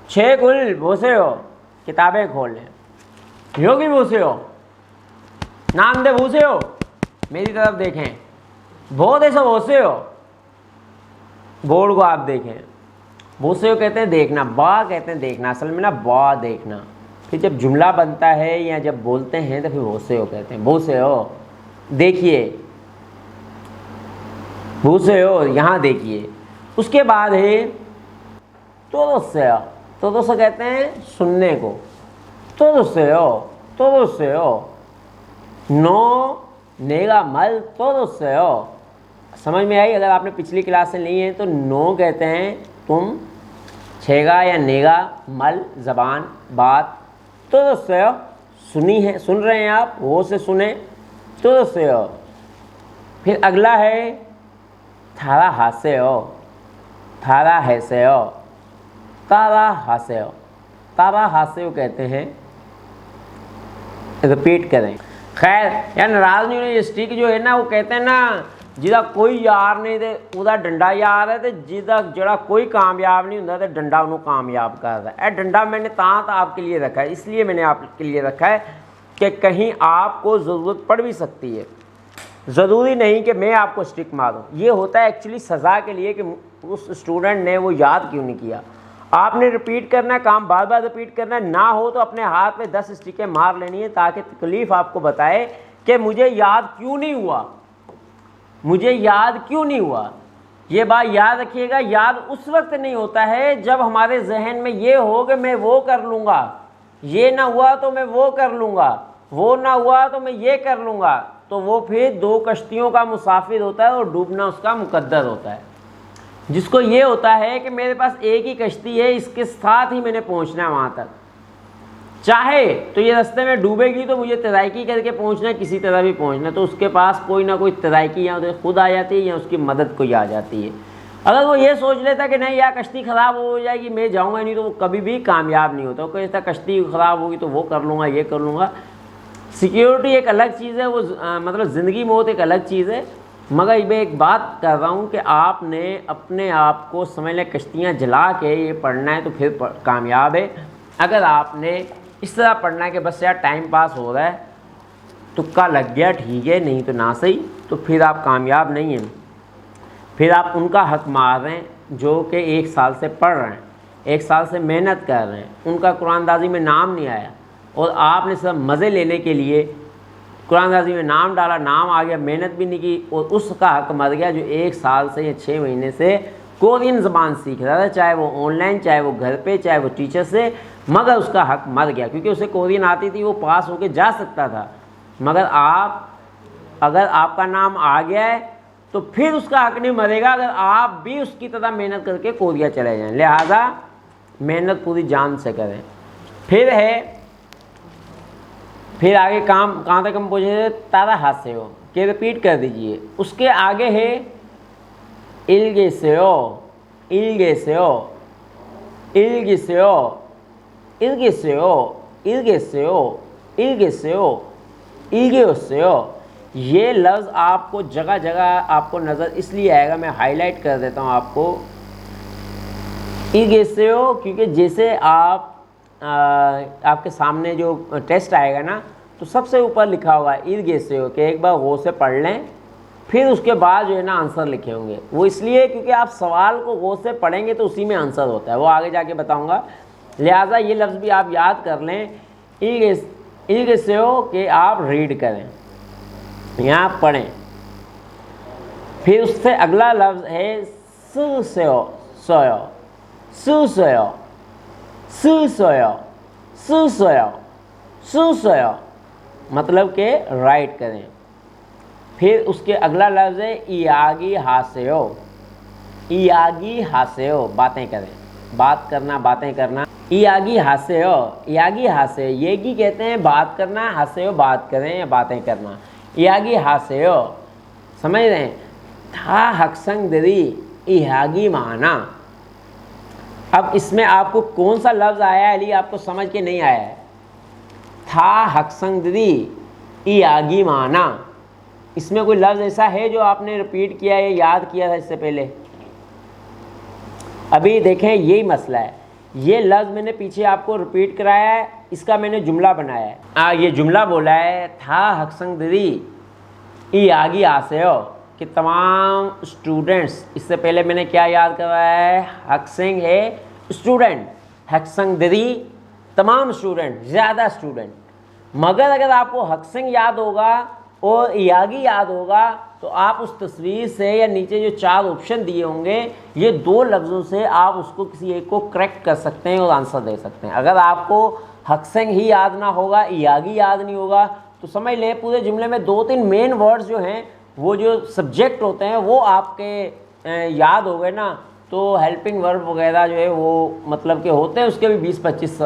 छेकुल भूसेओ, किताबें खोल लें। योगी भूसेओ, नाम दे भूसेओ, मेरी तरफ देखें, बहुत ऐसा भूसेओ, बोर्ड को आप देखें। भूसेओ कहते हैं देखना, बा कहते हैं देखना, असल में ना बा देखना। फिर जब जुमला बनता है या जब बोलते हैं तो फिर भूसेओ कहते हैं, भूसेओ देखिए, भूसेओ यहाँ देखिए। उसके बाद है तोदोसेओ, तोदोसेओ कहते हैं सुनने को, तोदोसेओ, तोदोसेओ, नो नेगा मल तोदोसेओ। समझ में आई? अगर आपने पिछली क्लास से ली है तो नो कहते हैं तुम, छेगा या नेगा, मल ज़बान, बात, तोदोसेओ सुनी है, सुन रहे हैं आप, वो से सुने, तोदोसेओ। फिर अगला है थारा हासेओ, थारा हैसेओ, तारा हासेओ, तारा हासेओ कहते हैं, रिपीट करें। खैर यार नाराज नहीं होने, ये स्टिक जो है ना वो कहते हैं ना, जिदा कोई यार नहीं ते उदा डंडा यार है, तो जिदा जड़ा कोई कामयाब नहीं होता तो डंडा उन्होंने कामयाब करता है। डंडा मैंने तांत आपके लिए रखा है, इसलिए मैंने आपके लिए रखा है कि कहीं आपको ज़रूरत पड़ भी सकती है। ज़रूरी नहीं कि मैं आपको स्टिक मारूं, ये होता है एक्चुअली सज़ा के लिए कि उस स्टूडेंट ने वो याद क्यों नहीं किया। आपने रिपीट करना है, काम बार बार रिपीट करना है, ना हो तो अपने हाथ में 10 स्टिकें मार लेनी है ताकि तकलीफ़ आपको बताए कि मुझे याद क्यों नहीं हुआ, मुझे याद क्यों नहीं हुआ। ये बात याद रखिएगा, याद उस वक्त नहीं होता है जब हमारे जहन में ये हो कि मैं वो कर लूँगा, ये ना हुआ तो मैं वो कर लूँगा, वो ना हुआ तो मैं ये कर लूँगा, तो वो फिर दो कश्तियों का मुसाफिर होता है और डूबना उसका मुकद्दर होता है। जिसको ये होता है कि मेरे पास एक ही कश्ती है, इसके साथ ही मैंने पहुँचना है वहाँ तक, चाहे तो ये रास्ते में डूबेगी तो मुझे तैराकी करके पहुँचना है, किसी तरह भी पहुँचना है, तो उसके पास कोई ना कोई तैराकी या तो खुद आ जाती है या उसकी मदद कोई आ जाती है। अगर वो ये सोच लेता कि नहीं यार कश्ती ख़राब हो जाएगी, मैं जाऊँगा नहीं, तो वो कभी भी कामयाब नहीं होता। वो कहता कश्ती ख़राब होगी तो वो कर लूँगा, ये कर लूँगा। सिक्योरिटी एक अलग चीज़ है, वो मतलब ज़िंदगी मौत एक अलग चीज़ है। मगर मैं एक बात कर रहा हूँ कि आपने अपने आप को समझ लें कश्तियाँ जला के ये पढ़ना है तो फिर कामयाब है। अगर आपने इस तरह पढ़ना है कि बस यार टाइम पास हो रहा है, तुक्का लग गया ठीक है, नहीं तो ना सही, तो फिर आप कामयाब नहीं हैं। फिर आप उनका हक मार रहे हैं जो कि 1 साल से पढ़ रहे हैं, 1 साल से मेहनत कर रहे हैं, उनका कुरानदाजी में नाम नहीं आया और आपने सब मज़े लेने के लिए कुरानदाजी में नाम डाला, नाम आ गया, मेहनत भी नहीं की और उसका हक मर गया जो 1 साल से या 6 महीने से कोरियन ज़बान सीख रहा था, चाहे वो ऑनलाइन, चाहे वो घर पे, चाहे वो टीचर से, मगर उसका हक मर गया क्योंकि उसे कोरियन आती थी, वो पास होके जा सकता था। मगर अगर आपका नाम आ गया है तो फिर उसका हक नहीं मरेगा अगर आप भी उसकी तरह मेहनत करके कोरिया चले जाएं। लिहाजा मेहनत पूरी जान से करें। फिर आगे काम कहाँ तक हम पहुँचे? तारा हास्य हो के रिपीट कर दीजिए। उसके आगे है इल्गेसेओ, इल्गेसेओ, इल्गेसेओ, इल्गेसेओ, इल्गेसेओ, इल्गेसेओ, इल्गेसेओ। ये लफ्ज़ आपको जगह जगह आपको नज़र इसलिए आएगा, मैं हाईलाइट कर देता हूँ आपको। इल्गेसेओ क्योंकि जैसे आपके सामने जो टेस्ट आएगा ना, तो सबसे ऊपर लिखा हुआ है इल्गेसेओ कि एक बार गौर से पढ़ लें, फिर उसके बाद जो है ना आंसर लिखे होंगे। वो इसलिए क्योंकि आप सवाल को गौर से पढ़ेंगे तो उसी में आंसर होता है, वो आगे जाके बताऊंगा। लिहाजा ये लफ्ज़ भी आप याद कर लें, इल्गेसेओ कि आप रीड करें, यहाँ पढ़ें। फिर उससे अगला लफ्ज़ है सुसेओ, सोयो, सुसेओ, सुसेओ, सुसेओ, सुसेओ, मतलब के राइट करें। फिर उसके अगला लफ्ज़ है इयागी हासेओ, इयागी हासेओ, बातें करें, बात करना, बातें करना। इयागी हासेओ, इयागी हासेओ, येगी कहते हैं बात करना, हासेओ बात करें या बातें करना। इयागी हासेओ, समझ रहे हैं? था हक्संग दरी इयागी माना। अब इसमें आपको कौन सा लफ्ज़ आया है अली, आपको समझ के नहीं आया है? था हक्संग दरी इयागी माना, इसमें कोई लफ्ज़ ऐसा है जो आपने रिपीट किया है, याद किया था इससे पहले? अभी देखें यही मसला है। ये लफ्ज़ मैंने पीछे आपको रिपीट कराया है, इसका मैंने जुमला बनाया है। ये जुमला बोला है था हक्संग दरी ई आगी आसेओ कि तमाम स्टूडेंट्स, इससे पहले मैंने क्या याद करवाया है? हक्सिंग है स्टूडेंट, हक्संग दरी तमाम स्टूडेंट, ज़्यादा स्टूडेंट। मगर अगर आपको हक्सिंग याद होगा और यागी याद होगा तो आप उस तस्वीर से या नीचे जो 4 ऑप्शन दिए होंगे, ये 2 लफ्ज़ों से आप उसको किसी एक को करेक्ट कर सकते हैं और आंसर दे सकते हैं। अगर आपको हक्सिंग ही याद ना होगा, यागी याद नहीं होगा, तो समझ लें पूरे जुमले में 2-3 मेन वर्ड्स जो हैं, वो जो सब्जेक्ट होते हैं वो आपके याद हो गए ना, तो हेल्पिंग वर्ब वगैरह जो है वो मतलब के होते हैं उसके भी 20-25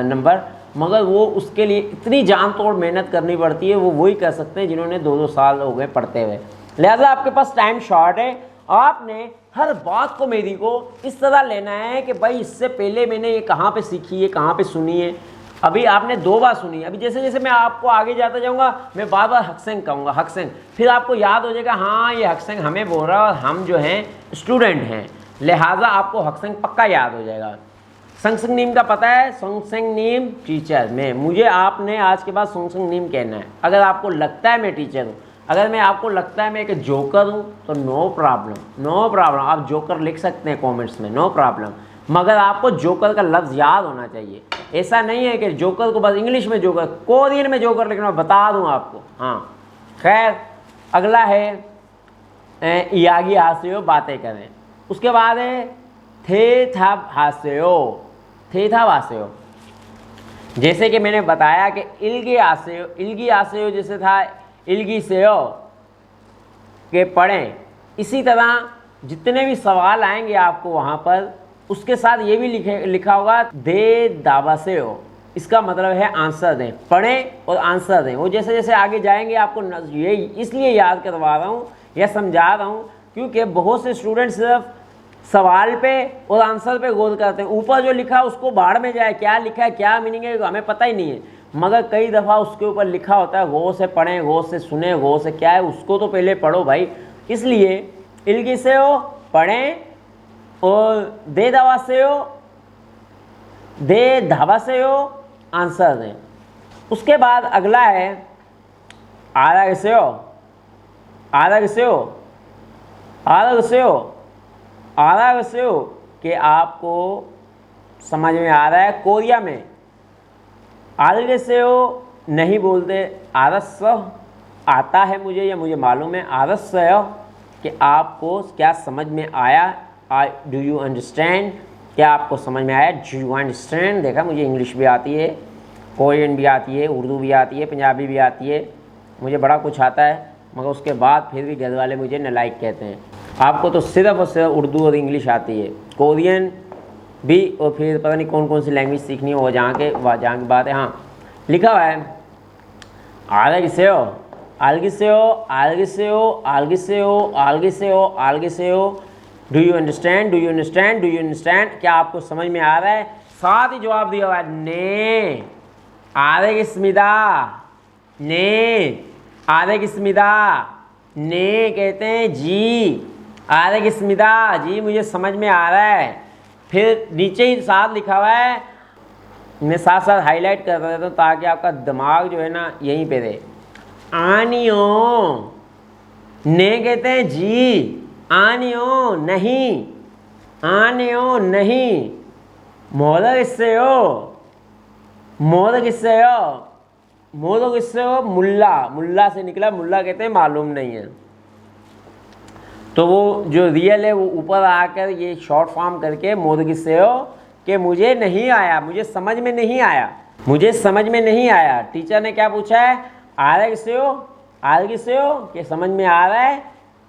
नंबर, मगर वो उसके लिए इतनी जान तोड़ मेहनत करनी पड़ती है, वो वही कर सकते हैं जिन्होंने 2-2 साल हो गए पढ़ते हुए। लिहाजा आपके पास टाइम शॉर्ट है, आपने हर बात को मेरी को इस तरह लेना है कि भाई इससे पहले मैंने ये कहाँ पे सीखी है, कहाँ पे सुनी है। अभी आपने 2 बार सुनी, अभी जैसे जैसे मैं आपको आगे जाता जाऊँगा मैं बार बार हक्सिंग कहूँगा, हक्सिंग, फिर आपको याद हो जाएगा हाँ ये हक्सिंग हमें बोल रहा है और हम जो हैं स्टूडेंट हैं, लिहाजा आपको हक्सिंग पक्का याद हो जाएगा। संगसंग नीम का पता है? संगसंग नीम टीचर में, मुझे आपने आज के बाद संगसंग नीम कहना है। अगर आपको लगता है मैं टीचर हूँ, अगर मैं आपको लगता है मैं एक जोकर हूँ तो नो प्रॉब्लम, नो प्रॉब्लम, आप जोकर लिख सकते हैं कमेंट्स में, नो प्रॉब्लम। मगर आपको जोकर का लफ्ज़ याद होना चाहिए। ऐसा नहीं है कि जोकर को बस इंग्लिश में जोकर, कोरियन में जोकर लिखना, बता दूँ आपको। हाँ खैर, अगला है यागी हासेओ, बातें करें। उसके बाद है थे था हासेओ, थे था हासेओ। जैसे कि मैंने बताया कि इल्गी आसेयो जैसे था इल्गी सेयो के पढ़ें, इसी तरह जितने भी सवाल आएंगे आपको वहाँ पर उसके साथ ये भी लिखा होगा दे दावा से हो, इसका मतलब है आंसर दें, पढ़ें और आंसर दें। वो जैसे जैसे आगे जाएंगे आपको ये इसलिए याद करवा रहा हूँ या समझा रहा हूँ क्योंकि बहुत से स्टूडेंट सिर्फ सवाल पे और आंसर पे गौर करते हैं, ऊपर जो लिखा उसको बाढ़ में जाए, क्या लिखा है क्या मीनिंग है हमें पता ही नहीं है, मगर कई दफ़ा उसके ऊपर लिखा होता है, गौर से पढ़ें, गौर से सुने, गौर से क्या है उसको तो पहले पढ़ो भाई। इसलिए इल्गी से हो पढ़ें और दे दवा से हो दे धावा से हो आंसर दें। उसके बाद अगला है आरग से हो, आरग से हो, आरग से हो, आरग से हो कि आपको समझ में आ रहा है। कोरिया में आरग से हो नहीं बोलते, आरस आता है मुझे या मुझे मालूम है, आरस हो कि आपको क्या समझ में आया, डू यू अंडरस्टैंड, क्या आपको समझ में आया, डू यू अंडरस्टैंड। देखा मुझे इंग्लिश भी आती है, कोरियन भी आती है, उर्दू भी आती है, पंजाबी भी आती है, मुझे बड़ा कुछ आता है, मगर उसके बाद फिर भी घर वाले मुझे नालायक कहते हैं। आपको तो सिर्फ और सिर्फ उर्दू और इंग्लिश आती है, कोरियन भी और फिर पता नहीं कौन कौन सी लैंग्वेज सीखनी हो, जहाँ की बात है। हाँ लिखा हुआ है आलगी से हो, आलगी से हो, आलगी से हो, आलगी से हो, आलगी से हो, आलगी से हो, do you understand, do you understand, do you understand, क्या आपको समझ में आ रहा है। साथ ही जवाब दिया हुआ है ने, आरेग स्मिदा, ने, आरेग स्मिदा, ने कहते हैं जी, आरेग स्मिदा जी मुझे समझ में आ रहा है। फिर नीचे ही साथ लिखा हुआ है, मैं साथ साथ हाईलाइट कर देता हूँ ताकि आपका दिमाग जो है ना यहीं पे रहे। आनियो, ने कहते हैं जी, आनियो नहीं, आनियो नहीं, मोदक इससे हो, मोदक इससे हो, मोदक इससे हो, मुल्ला, मुल्ला से निकला, मुल्ला कहते हैं मालूम नहीं है, तो वो जो रियल है वो ऊपर आकर ये शॉर्ट फॉर्म करके मोदक इससे हो कि मुझे नहीं आया, मुझे समझ में नहीं आया, मुझे समझ में नहीं आया। टीचर ने क्या पूछा है, आरग से हो, आलगी से हो कि समझ में आ रहा है,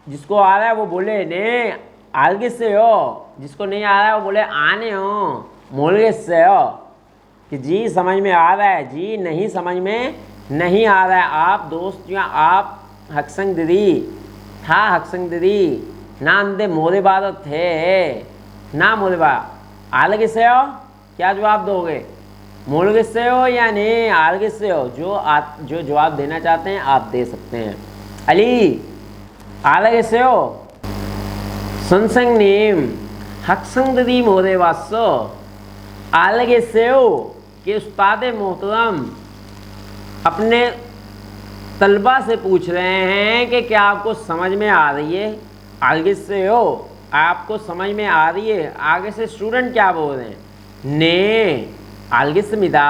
जिसको आ रहा है वो बोले ने आलगी से हो, जिसको नहीं आ रहा है वो बोले आने हो, मोलगे से हो कि जी समझ में आ रहा है, जी नहीं समझ में नहीं आ रहा है। आप दोस्त या आप हक्संग दीदी था, हक्संग दीदी ना अंधे मोरे बात थे ना मोरे बात, आलगे से हो क्या जवाब दोगे, मोलगे से हो या नहीं आलगे से हो, जो जवाब देना चाहते हैं आप दे सकते हैं। अली आलगे से हो, संसंग नीम हक्संग दीदी मोरे वासो, आलगे से हो कि उस्ताद मोहतरम अपने तलबा से पूछ रहे हैं कि क्या आपको समझ में आ रही है, आगे से हो आपको समझ में आ रही है। आगे से स्टूडेंट क्या बोल रहे हैं, ने आलगी स्मिदा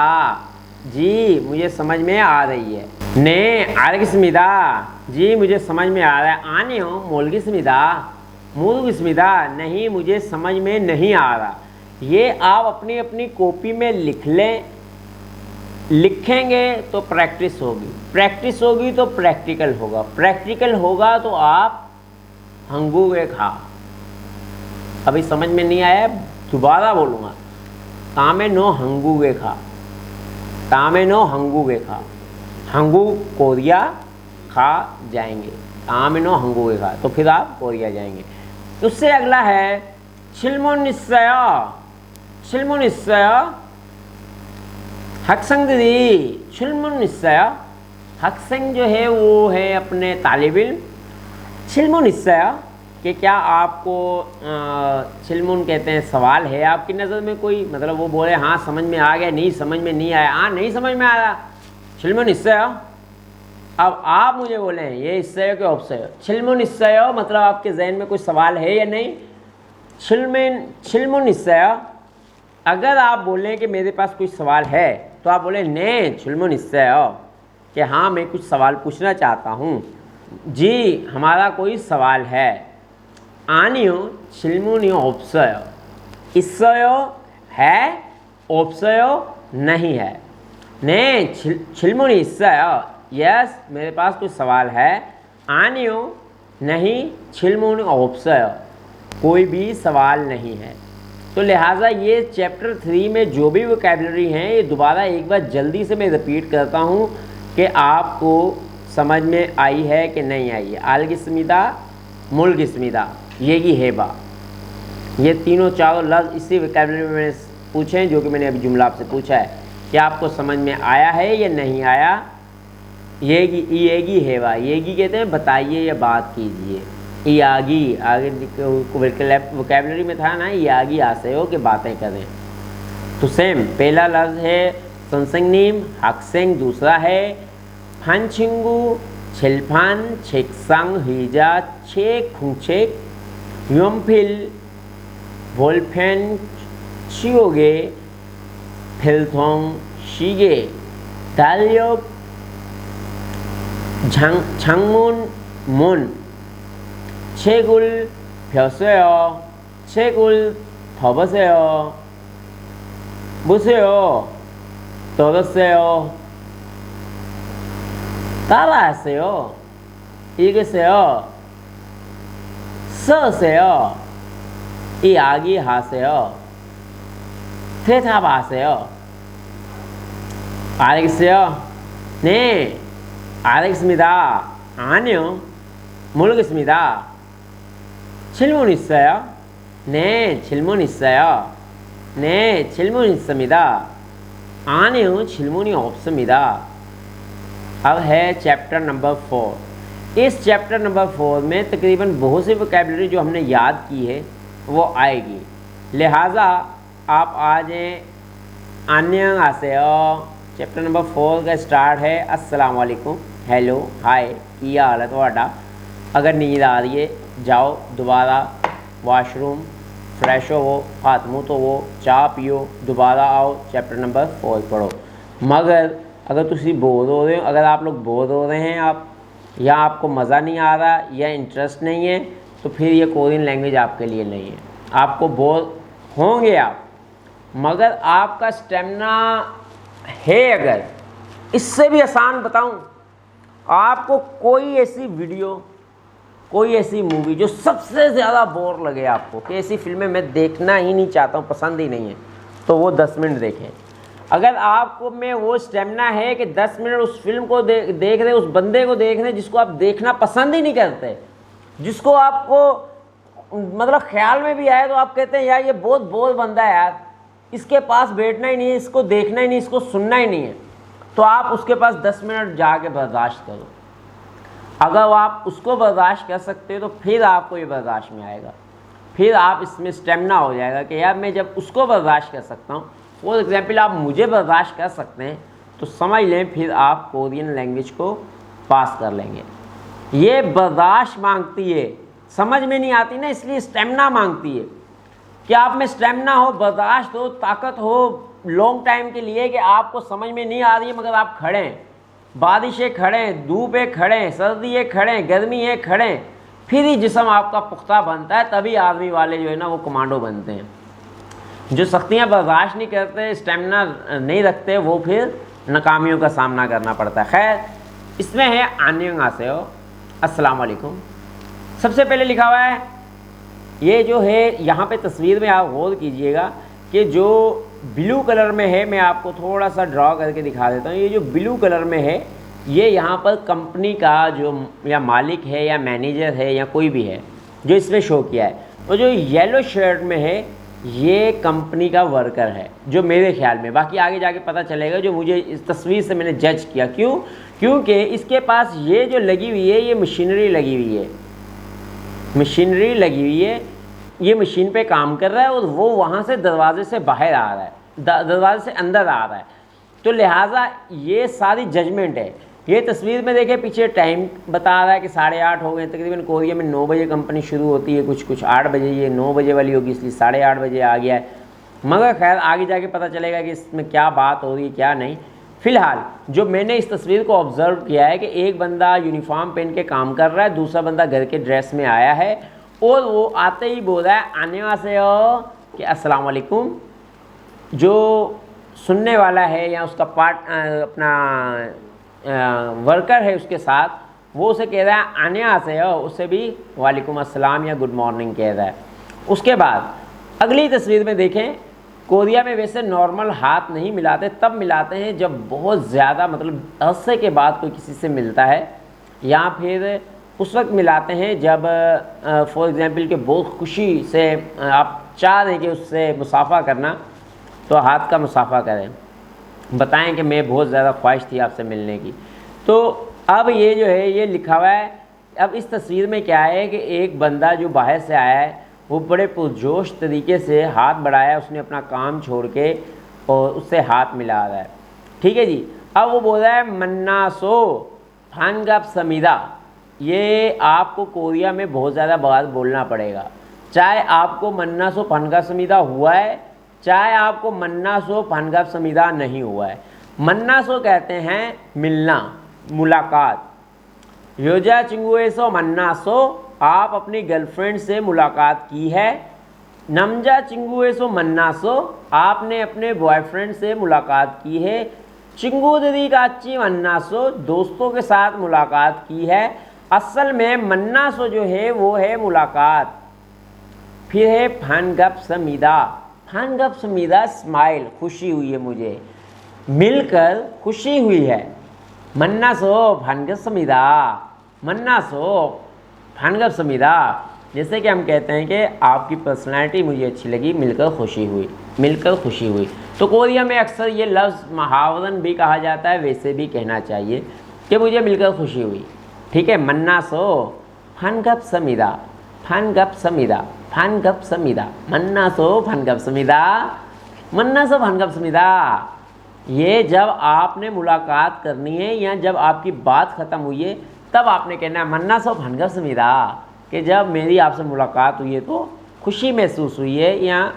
जी मुझे समझ में आ रही है, ने आलगी स्मिदा जी मुझे समझ में आ रहा है, आने हो मोलगी स्मिदा, मूलगी स्मिदा नहीं मुझे समझ में नहीं आ रहा। ये आप अपनी अपनी कॉपी में लिख लें, लिखेंगे तो प्रैक्टिस होगी, प्रैक्टिस होगी तो प्रैक्टिकल होगा, प्रैक्टिकल होगा तो आप हंगूगे खा। अभी समझ में नहीं आया दोबारा बोलूँगा, तामे नो हंगूगे खा, तामे नो हंगूगे खा, हंगू कोरिया खा जाएंगे, तामे नो हंगूगे खा तो फिर आप कोरिया जाएंगे। उससे अगला है छिलमोनिस्सय, छिलमोनिस्सय हक्संग दीदी, छिलमोनिस्सय हक्संग जो है वो है अपने तालिब इल्म, छिलमोनिस्सय कि क्या आपको छिलमुन कहते हैं सवाल है आपकी नज़र में कोई, मतलब वो बोले हाँ समझ में आ गया, नहीं समझ में नहीं आया, हाँ नहीं समझ में आ रहा, छिलमोनिस्सय। अब आप मुझे बोले ये हिस्सा के उपसय, छिलमोनिस्सय मतलब आपके जहन में कोई सवाल है या नहीं, छिलमोनिस्सय अगर आप बोलें कि मेरे पास कोई सवाल है तो आप बोले ने छिलमोनिस्सय कि हाँ मैं कुछ सवाल पूछना चाहता हूँ, जी हमारा कोई सवाल है। आनियो छिलमुनियो उपसय, इससय है उपसय नहीं है, 네, 질문이 있어요. Yes, मेरे पास कुछ सवाल है. आनियो, नहीं, 질문이 없어요. कोई भी सवाल नहीं है. तो लिहाजा ये चैप्टर 3 में जो भी वोकैबुलरी हैं ये दोबारा एक बार जल्दी से मैं रिपीट करता हूँ कि आपको समझ में आई है कि नहीं आई है. आलगिस्मिदा, मुलगिस्मिदा, येगी हेबा, ये तीनों चारों लफ्ज़ इसी वोकैबुलरी में मैंने पूछे हैं जो कि मैंने अभी जुमला आपसे पूछा है कि आपको समझ में आया है या नहीं आया. येगी हेवा, येगी कहते हैं बताइए या बात कीजिए. यागी आगे वोकैबुलरी में था ना, यागी आसे हो कि बातें करें. तो सेम पहला लफ्ज़ है संसंगनीम, हक्सेंग दूसरा है, फानचिंगू, छिलफान, छेकसंग, हिजा, छेक, खुंगछेक, योमफिल, वोल्फेन, शियोगे, फिलथोंग, शिगे, दाल्योब, 장문, 문, 책을 펴세요. 책을 덮으세요. 보세요. 들으세요. 따라하세요. 읽으세요. 쓰세요. 이야기하세요. 대답하세요. 알겠어요? 네. 알겠습니다. 아니요, 모르겠습니다. 질문 있어요? 네, 질문 있어요. 네, 질문 있습니다. 아니요, 질문이 없습니다. अब है चैप्टर नंबर 4. इस चैप्टर नंबर 4 में तकरीबन बहुत सी वोकैबुलरी जो हमने याद की है वो आएगी. लिहाजा आप आज अन्य आसेयो चैप्टर नंबर 4 का स्टार्ट है. अस्सलाम वालेकुम, हेलो, हाय, क्या हाल है ਤੁਹਾਡਾ. अगर नींद आ रही है जाओ दोबारा वाशरूम, फ्रेश हो, हाथ मुँह धोवो, चाह पियो, दोबारा आओ, चैप्टर नंबर 4 पढ़ो. मगर अगर तुसी बोर हो रहे हो, अगर आप लोग बोर हो रहे हैं आप या आपको मज़ा नहीं आ रहा या इंटरेस्ट नहीं है तो फिर ये कोरियन लैंग्वेज आपके लिए नहीं है. आपको बोर होंगे आप, मगर आपका स्टेमिना है. अगर इससे भी आसान बताऊं, आपको कोई ऐसी वीडियो, कोई ऐसी मूवी जो सबसे ज़्यादा बोर लगे आपको कि ऐसी फिल्में मैं देखना ही नहीं चाहता हूँ, पसंद ही नहीं है, तो वो 10 मिनट देखें. अगर आपको में वो स्टेमिना है कि 10 मिनट उस फिल्म को देख रहे, उस बंदे को देख रहे जिसको आप देखना पसंद ही नहीं करते, जिसको आपको मतलब ख्याल में भी आए तो आप कहते हैं यार ये बहुत बोर बंदा है यार, इसके पास बैठना ही नहीं है, इसको देखना ही नहीं, इसको सुनना ही नहीं है, तो आप उसके पास 10 मिनट जाके बर्दाश्त करो. अगर आप उसको बर्दाश्त कर सकते हो तो फिर आपको ये बर्दाश्त में आएगा, फिर आप इसमें स्टेमिना हो जाएगा कि यार मैं जब उसको बर्दाश्त कर सकता हूँ, फॉर एग्ज़ाम्पल आप मुझे बर्दाश्त कर सकते हैं, तो समझ लें फिर आप कोरियन लैंग्वेज को पास कर लेंगे. ये बर्दाश्त मांगती है, समझ में नहीं आती ना, इसलिए स्टेमिना मांगती है कि आप में स्टेमिना हो, बर्दाश्त हो, ताकत हो लॉन्ग टाइम के लिए कि आपको समझ में नहीं आ रही है मगर आप खड़े हैं, बारिशें खड़े हैं, धूप है खड़े हैं, सर्दी है खड़े हैं, गर्मी है खड़े हैं, फिर ही जिस्म आपका पुख्ता बनता है. तभी आर्मी वाले जो है ना वो कमांडो बनते हैं. जो सख्तियाँ बर्दाश्त नहीं करते, स्टेमिना नहीं रखते, वो फिर नाकामियों का सामना करना पड़ता है. खैर, इसमें है आन्यंग आसे हो, अस्सलाम वालेकुम. सबसे पहले लिखा हुआ है, ये जो है यहाँ पे तस्वीर में आप गौर कीजिएगा कि जो ब्लू कलर में है, मैं आपको थोड़ा सा ड्रॉ करके दिखा देता हूँ. ये जो ब्लू कलर में है ये यहाँ पर कंपनी का जो या मालिक है या मैनेजर है या कोई भी है जो इसमें शो किया है. और जो येलो शर्ट में है ये कंपनी का वर्कर है जो मेरे ख्याल में, बाकी आगे जाके पता चलेगा, जो मुझे इस तस्वीर से मैंने जज किया. क्यों? क्योंकि इसके पास ये जो लगी हुई है ये मशीनरी लगी हुई है, मशीनरी लगी हुई है, ये मशीन पे काम कर रहा है और वो वहाँ से दरवाजे से बाहर आ रहा है, दरवाजे से अंदर आ रहा है. तो लिहाजा ये सारी जजमेंट है. ये तस्वीर में देखें पीछे टाइम बता रहा है कि 8:30 हो गए. तकरीबन कोरिया में 9 बजे कंपनी शुरू होती है, कुछ 8 बजे, ये 9 बजे वाली होगी इसलिए 8:30 बजे आ गया है. मगर खैर आगे जाके पता चलेगा कि इसमें क्या बात हो रही है क्या नहीं. फ़िलहाल जो मैंने इस तस्वीर को ऑब्ज़र्व किया है कि एक बंदा यूनिफॉर्म पहन के काम कर रहा है, दूसरा बंदा घर के ड्रेस में आया है और वो आते ही बोल रहा है आने से हो कि अस्सलाम वालेकुम. जो सुनने वाला है या उसका अपना वर्कर है उसके साथ, वो उसे कह रहा है आने आसे हो, उससे भी वालेकुम अस्सलाम या गुड मॉर्निंग कह रहा है। उसके बाद अगली तस्वीर में देखें, कोरिया में वैसे नॉर्मल हाथ नहीं मिलाते, तब मिलाते हैं जब बहुत ज़्यादा मतलब अरसे के बाद कोई किसी से मिलता है, या फिर उस वक्त मिलाते हैं जब फॉर एग्ज़ाम्पल कि बहुत खुशी से आप चाह रहे कि उससे मुसाफा करना, तो हाथ का मुसाफा करें, बताएं कि मैं बहुत ज़्यादा ख्वाहिश थी आपसे मिलने की। तो अब ये जो है ये लिखा हुआ है। अब इस तस्वीर में क्या है कि एक बंदा जो बाहर से आया है वो बड़े पुरजोश तरीके से हाथ बढ़ाया, उसने अपना काम छोड़ के और उससे हाथ मिला रहा है, ठीक है जी। अब वो बोल रहा है मन्ना सो फानगप समीदा। ये आपको कोरिया में बहुत ज़्यादा बात बोलना पड़ेगा, चाहे आपको मन्ना सो फानगप समीदा हुआ है, चाहे आपको मन्ना सो फानगप समीदा नहीं हुआ है। मन्ना सो कहते हैं मिलना, मुलाकात। योजा चिंगुए सो मन्ना सो, आप अपनी गर्लफ्रेंड से मुलाकात की है। नमजा चिंगुए सो मन्ना सो, आपने अपने बॉयफ्रेंड से मुलाकात की है। चिंगू दीदी काची मन्ना सो, दोस्तों के साथ मुलाकात की है। असल में मन्ना सो जो है वो है मुलाकात। फिर है फानगप समीदा। फानगप समीदा स्माइल, खुशी हुई है मुझे, मिलकर खुशी हुई है। मन्ना सो फानगप समीदा, मन्ना सो फानगप समीदा। जैसे कि हम कहते हैं कि आपकी पर्सनैलिटी मुझे अच्छी लगी, मिलकर खुशी हुई, मिलकर खुशी हुई। तो कोरिया में अक्सर ये लफ्ज़ मुहावरन भी कहा जाता है, वैसे भी कहना चाहिए कि मुझे मिलकर खुशी हुई, ठीक है। मन्ना सो फानगप समीदा, फानगप समीदा, फानगप समीदा, मन्ना सो फानगप समीदा, मन्ना सो फानगप समीदा। ये जब आपने मुलाकात करनी है या जब आपकी बात ख़त्म हुई है तब आपने कहना है मन्ना सो फानगप समीदा, कि जब मेरी आपसे मुलाकात हुई है तो खुशी महसूस हुई है या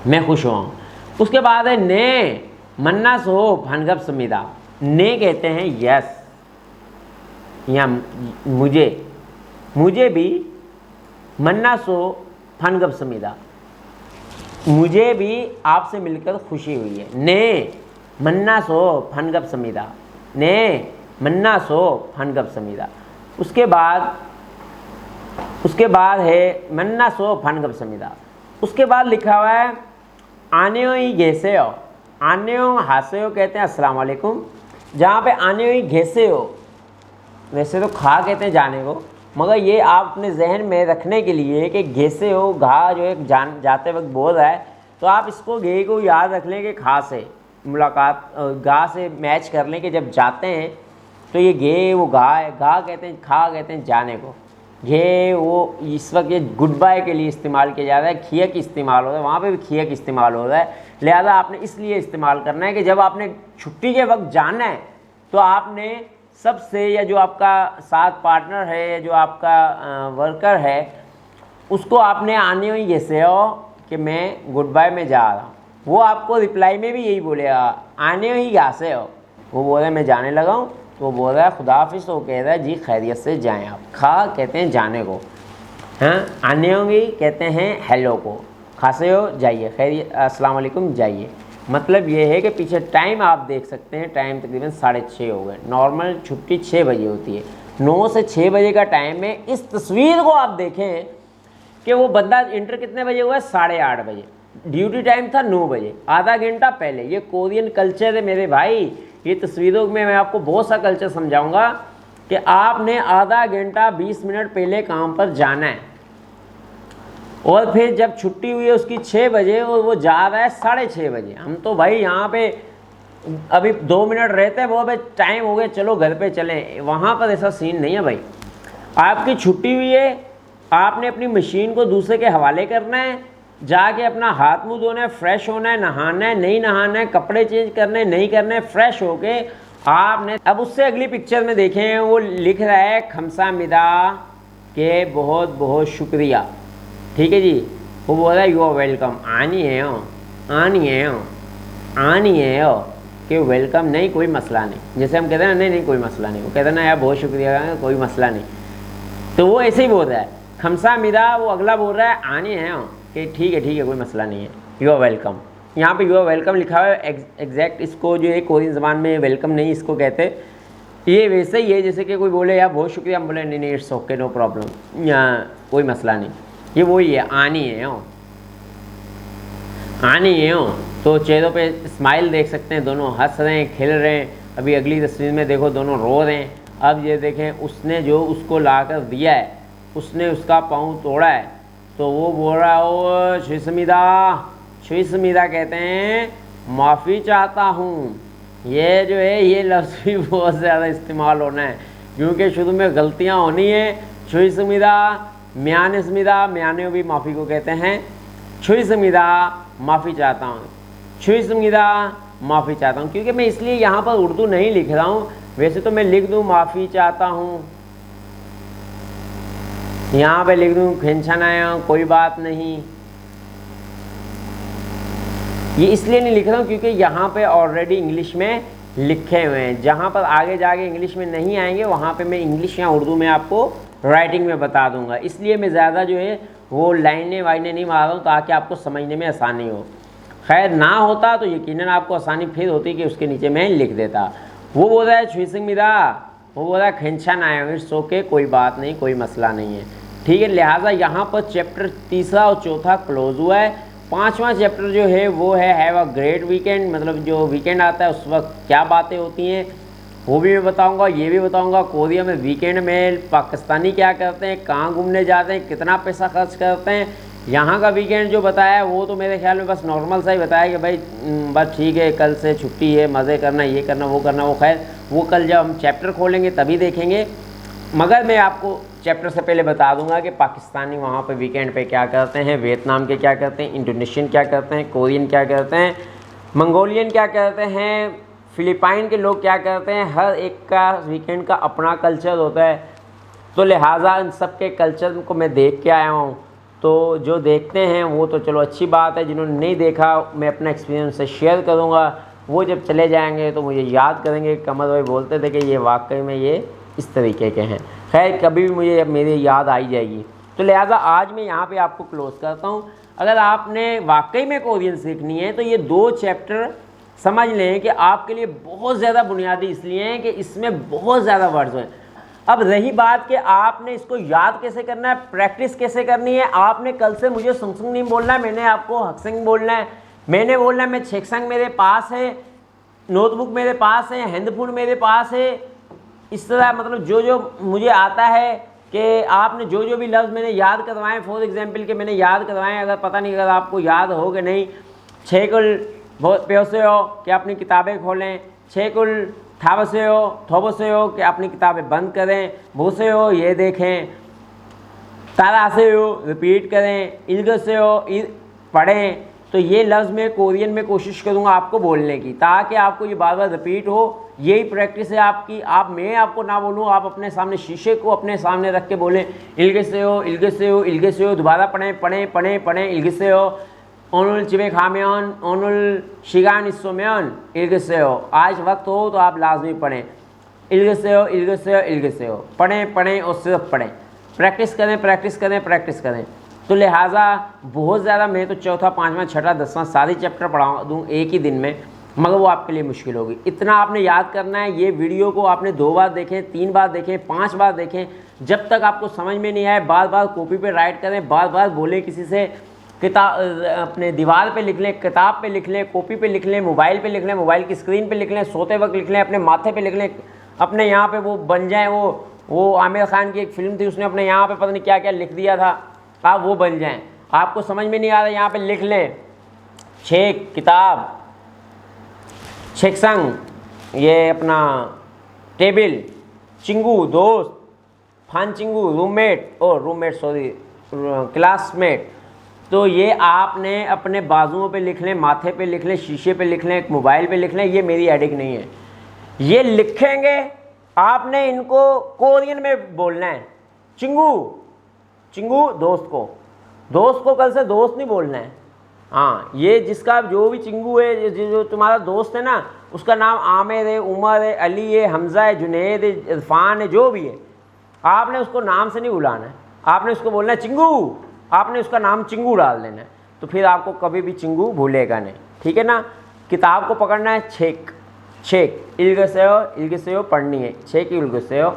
मैं खुश हुआ। उसके बाद है ने, मन्ना सो फानगप समीदा। ने कहते हैं यस या मुझे, मुझे भी मन्ना सो फानगप समीदा, मुझे भी आपसे मिलकर खुशी हुई है। ने मन्ना सो फानगप समीदा, ने मन्ना सो फानगप समीदा। उसके बाद है मन्ना सो फानगप समीदा। उसके बाद लिखा हुआ है आने ही घेसे हो। आने हो हासे हो कहते हैं अस्सलाम वालेकुम, जहाँ पे आने ही घेसे हो, वैसे तो खा कहते हैं जाने को, मगर ये आप अपने जहन में रखने के लिए कि घेसे हो, घा जो है जाते वक्त बोल रहा है, तो आप इसको घे को याद रख लें कि खा से मुलाकात, गा से मैच कर लें कि जब जाते हैं तो ये घे वो घा है, घा कहते हैं, खा कहते हैं जाने को, घे वो इस वक्त ये गुड बाय के लिए इस्तेमाल किया जा रहा है, खियक इस्तेमाल हो रहा है, वहाँ पे भी खियक इस्तेमाल हो रहा है। लिहाजा आपने इसलिए इस्तेमाल करना है कि जब आपने छुट्टी के वक्त जाना है तो आपने सबसे, या जो आपका साथ पार्टनर है या जो आपका वर्कर है, उसको आपने आने ही जैसे हो कि मैं गुड बाय में जा रहा हूँ, वो आपको रिप्लाई में भी यही बोलेगा आने ही कैसे हो। वो बोल रहा है मैं जाने लगा हूँ, तो वो बोल रहा है खुदा हाफिज़, वो कह रहा है जी खैरियत से जाएं आप। खा कहते हैं जाने को, हाँ। आने होंगी कहते हैं हेलो को, खासे हो जाइए, खैरियत अस्सलाम वालेकुम जाइए। मतलब ये है कि पीछे टाइम आप देख सकते हैं, टाइम तकरीबन 6:30 हो गए। नॉर्मल छुट्टी 6 बजे होती है, 9 से 6 बजे का टाइम है। इस तस्वीर को आप देखें कि वो बंदा इंटर कितने बजे हुआ है, 8:30 बजे। ड्यूटी टाइम था 9 बजे, आधा घंटा पहले। ये कोरियन कल्चर है मेरे भाई। ये तस्वीरों में मैं आपको बहुत सा कल्चर समझाऊंगा कि आपने आधा घंटा 20 मिनट पहले काम पर जाना है, और फिर जब छुट्टी हुई है उसकी 6 बजे और वो जा रहा है 6:30 बजे। हम तो भाई यहाँ पे अभी 2 मिनट रहते हैं, वो अभी टाइम हो गया चलो घर पे चलें। वहाँ पर ऐसा सीन नहीं है भाई। आपकी छुट्टी हुई है, आपने अपनी मशीन को दूसरे के हवाले करना है, जाके अपना हाथ मुंह धोना है, फ्रेश होना है, नहाना है नहीं नहाना है, कपड़े चेंज करने नहीं करने, फ्रेश होके आपने। अब उससे अगली पिक्चर में देखें, वो लिख रहा है खमसामिदा के बहुत बहुत शुक्रिया, ठीक है जी। वो बोल रहा है यू आर वेलकम, आनी है हो, आनी है हो, आनी है हो, कि वेलकम नहीं कोई मसला नहीं। जैसे हम कहते हैं ना नहीं कोई मसला नहीं, वो कहते हैं ना यार बहुत शुक्रिया कोई मसला नहीं, तो वो ऐसे ही बोल रहा है। खमसामिदा वो अगला बोल रहा है आनी है हो, कि ठीक है कोई मसला नहीं है, यू आर वेलकम। यहाँ पे यू आर वेलकम लिखा हुआ है, एग्जैक्ट इसको जो है कोरियन ज़बान में वेलकम नहीं इसको कहते। ये वैसे ही है जैसे कि कोई बोले यार बहुत शुक्रिया, हम बोले नहीं नहीं इट्स ओके नो प्रॉब्लम, कोई मसला नहीं। ये वही है, आनी है आनी है तो चेहरों पे स्माइल देख सकते हैं, दोनों हंस रहे हैं, खेल रहे हैं। अभी अगली तस्वीर में देखो दोनों रो रहे हैं। अब ये देखें उसने जो उसको ला कर दिया है, उसने उसका पाँव तोड़ा है, तो वो बोल रहा है ओ शुस्मिदा कहते हैं माफ़ी चाहता हूँ। ये जो है ये लफ्ज़ भी बहुत ज़्यादा इस्तेमाल होना है क्योंकि शुरू में गलतियाँ होनी है। शुस्मिदा म्यानस्मिदा, म्याने भी माफ़ी को कहते हैं। शुस्मिदा माफ़ी चाहता हूँ, शुस्मिदा माफ़ी चाहता हूँ, क्योंकि मैं इसलिए यहाँ पर उर्दू नहीं लिख रहा हूँ, वैसे तो मैं लिख दूँ माफ़ी चाहता हूँ, यहाँ पे लिख दूँ खेंछाना कोई बात नहीं। ये इसलिए नहीं लिख रहा हूँ क्योंकि यहाँ पे ऑलरेडी इंग्लिश में लिखे हुए हैं। जहाँ पर आगे जाके इंग्लिश में नहीं आएंगे वहाँ पे मैं इंग्लिश या उर्दू में आपको राइटिंग में बता दूंगा। इसलिए मैं ज़्यादा जो है वो लाइनें वाइनें नहीं मार रहा हूँ ताकि आपको समझने में आसानी हो। खैर ना होता तो यकीनन आपको आसानी फिर होती कि उसके नीचे मैं लिख देता। वो बोल रहा है छुईसिंगमिदा, वो बोल रहा है खेंछा ना है, इट्स ओके कोई बात नहीं, कोई मसला नहीं है, ठीक है। लिहाजा यहाँ पर चैप्टर तीसरा और चौथा क्लोज हुआ है। पांचवा चैप्टर जो है वो है हैव अ ग्रेट वीकेंड, मतलब जो वीकेंड आता है उस वक्त क्या बातें होती हैं वो भी मैं बताऊंगा। ये भी बताऊंगा कोरिया में वीकेंड में पाकिस्तानी क्या करते हैं, कहाँ घूमने जाते हैं, कितना पैसा खर्च करते हैं। यहाँ का वीकेंड जो बताया वो तो मेरे ख्याल में बस नॉर्मल सा ही बताया कि भाई बस ठीक है कल से छुट्टी है, मज़े करना, ये करना वो करना। वो खैर वो कल जब हम चैप्टर खोलेंगे तभी देखेंगे, मगर मैं आपको चैप्टर से पहले बता दूंगा कि पाकिस्तानी वहाँ पे वीकेंड पे क्या करते हैं, वियतनाम के क्या करते हैं, इंडोनेशियन क्या करते हैं, कोरियन क्या करते हैं, मंगोलियन क्या करते हैं, फिलिपाइन के लोग क्या करते हैं। हर एक का वीकेंड का अपना कल्चर होता है, तो लिहाजा इन सब के कल्चर को मैं देख के आया हूँ। तो जो देखते हैं वो तो चलो अच्छी बात है, जिन्होंने नहीं देखा मैं अपना एक्सपीरियंस से शेयर करूँगा। वो जब चले जाएंगे तो मुझे याद करेंगे, कमर भाई बोलते थे कि ये वाकई में ये इस तरीके के हैं। खैर कभी भी मुझे मेरी याद आई जाएगी। तो लिहाजा आज मैं यहाँ पे आपको क्लोज करता हूँ। अगर आपने वाकई में कोरियन सीखनी है तो ये 2 चैप्टर समझ लें कि आपके लिए बहुत ज़्यादा बुनियादी इसलिए हैं कि इसमें बहुत ज़्यादा वर्ड्स हैं। अब रही बात कि आपने इसको याद कैसे करना है, प्रैक्टिस कैसे करनी है। आपने कल से मुझे सुंगसुंग नहीं बोलना है, मैंने आपको हक्सिंग बोलना है। मैंने बोलना है मैं छेक्संग मेरे पास है, नोटबुक मेरे पास है, हैंडफोन मेरे पास है। इस तरह मतलब जो जो मुझे आता है कि आपने जो जो भी लफ्ज़ मैंने याद करवाएं, फॉर एग्जांपल के मैंने याद करवाएं, अगर पता नहीं अगर आपको याद हो कि नहीं। छेकुल प्योसे हो कि अपनी किताबें खोलें, छेकुल थाबसे हो थोबसे हो कि अपनी किताबें बंद करें, भूसे हो ये देखें, तारा से हो रिपीट करें, इल्ग से हो पढ़ें। तो ये लफ्ज़ मैं कोरियन में कोशिश करूँगा आपको बोलने की, ताकि आपको ये बार बार रिपीट हो। यही प्रैक्टिस है आपकी। मैं आपको ना बोलूँ, आप अपने सामने शीशे को अपने सामने रख के बोलें इल्गे से हो इल्गे से हो इल्गे से हो, दोबारा पढ़ें पढ़ें पढ़ें पढ़ें इल्गे से हो। ओनुल चिबे खाम्योन ओनुल शिगान इस्सोम्योन इल्गे से हो। आज वक्त हो तो आप लाजमी पढ़ें इल्गे से हो इल्गे से हो इल्गे से हो, पढ़ें पढ़ें और सिर्फ पढ़ें। प्रैक्टिस करें प्रैक्टिस करें प्रैक्टिस करें। तो लिहाजा बहुत ज़्यादा मैं तो चौथा पाँचवा छठा 10वां सारी चैप्टर पढ़ा दूँ एक ही दिन में, मगर वो आपके लिए मुश्किल होगी। इतना आपने याद करना है। ये वीडियो को आपने 2 बार देखें, 3 बार देखें, 5 बार देखें, जब तक आपको समझ में नहीं आए बार बार कॉपी पे राइट करें, बार बार बोलें किसी से, किताब अपने दीवार पे लिख लें, किताब पे लिख लें, कॉपी पे लिख लें, मोबाइल पे लिख लें, मोबाइल की स्क्रीन पे लिख लें, सोते वक्त लिख लें, अपने माथे पे लिख लें, अपने यहाँ पे वो बन जाएँ। वो आमिर खान की एक फिल्म थी, उसने अपने यहाँ पे पता नहीं क्या क्या लिख दिया था, आप वो बन जाएँ। आपको समझ में नहीं आ रहा, यहाँ पे लिख लें छेक किताब, छेक्संग ये अपना टेबल, चिंगू दोस्त, फान चिंगू रूममेट, और रूममेट सॉरी क्लासमेट। तो ये आपने अपने बाजुओं पे लिख लें, माथे पे लिख लें, शीशे पे लिख लें, मोबाइल पे लिख लें। ये मेरी एडिक नहीं है, ये लिखेंगे आपने, इनको कोरियन में बोलना है। चिंगू चिंगू दोस्त को कल से दोस्त नहीं बोलना है। हाँ, ये जिसका जो भी चिंगू है, जो तुम्हारा दोस्त है ना, उसका नाम आमिर है, उमर है, अली है, हमज़ा है, जुनैद है, इरफान है, जो भी है, आपने उसको नाम से नहीं बुलाना है। आपने उसको बोलना है चिंगू, आपने उसका नाम चिंगू डाल देना है, तो फिर आपको कभी भी चिंगू भूलेगा नहीं। ठीक है ना। किताब को पकड़ना है, छेक छेक, इल्गसेयो पढ़नी है, छेक इल्गसेयो,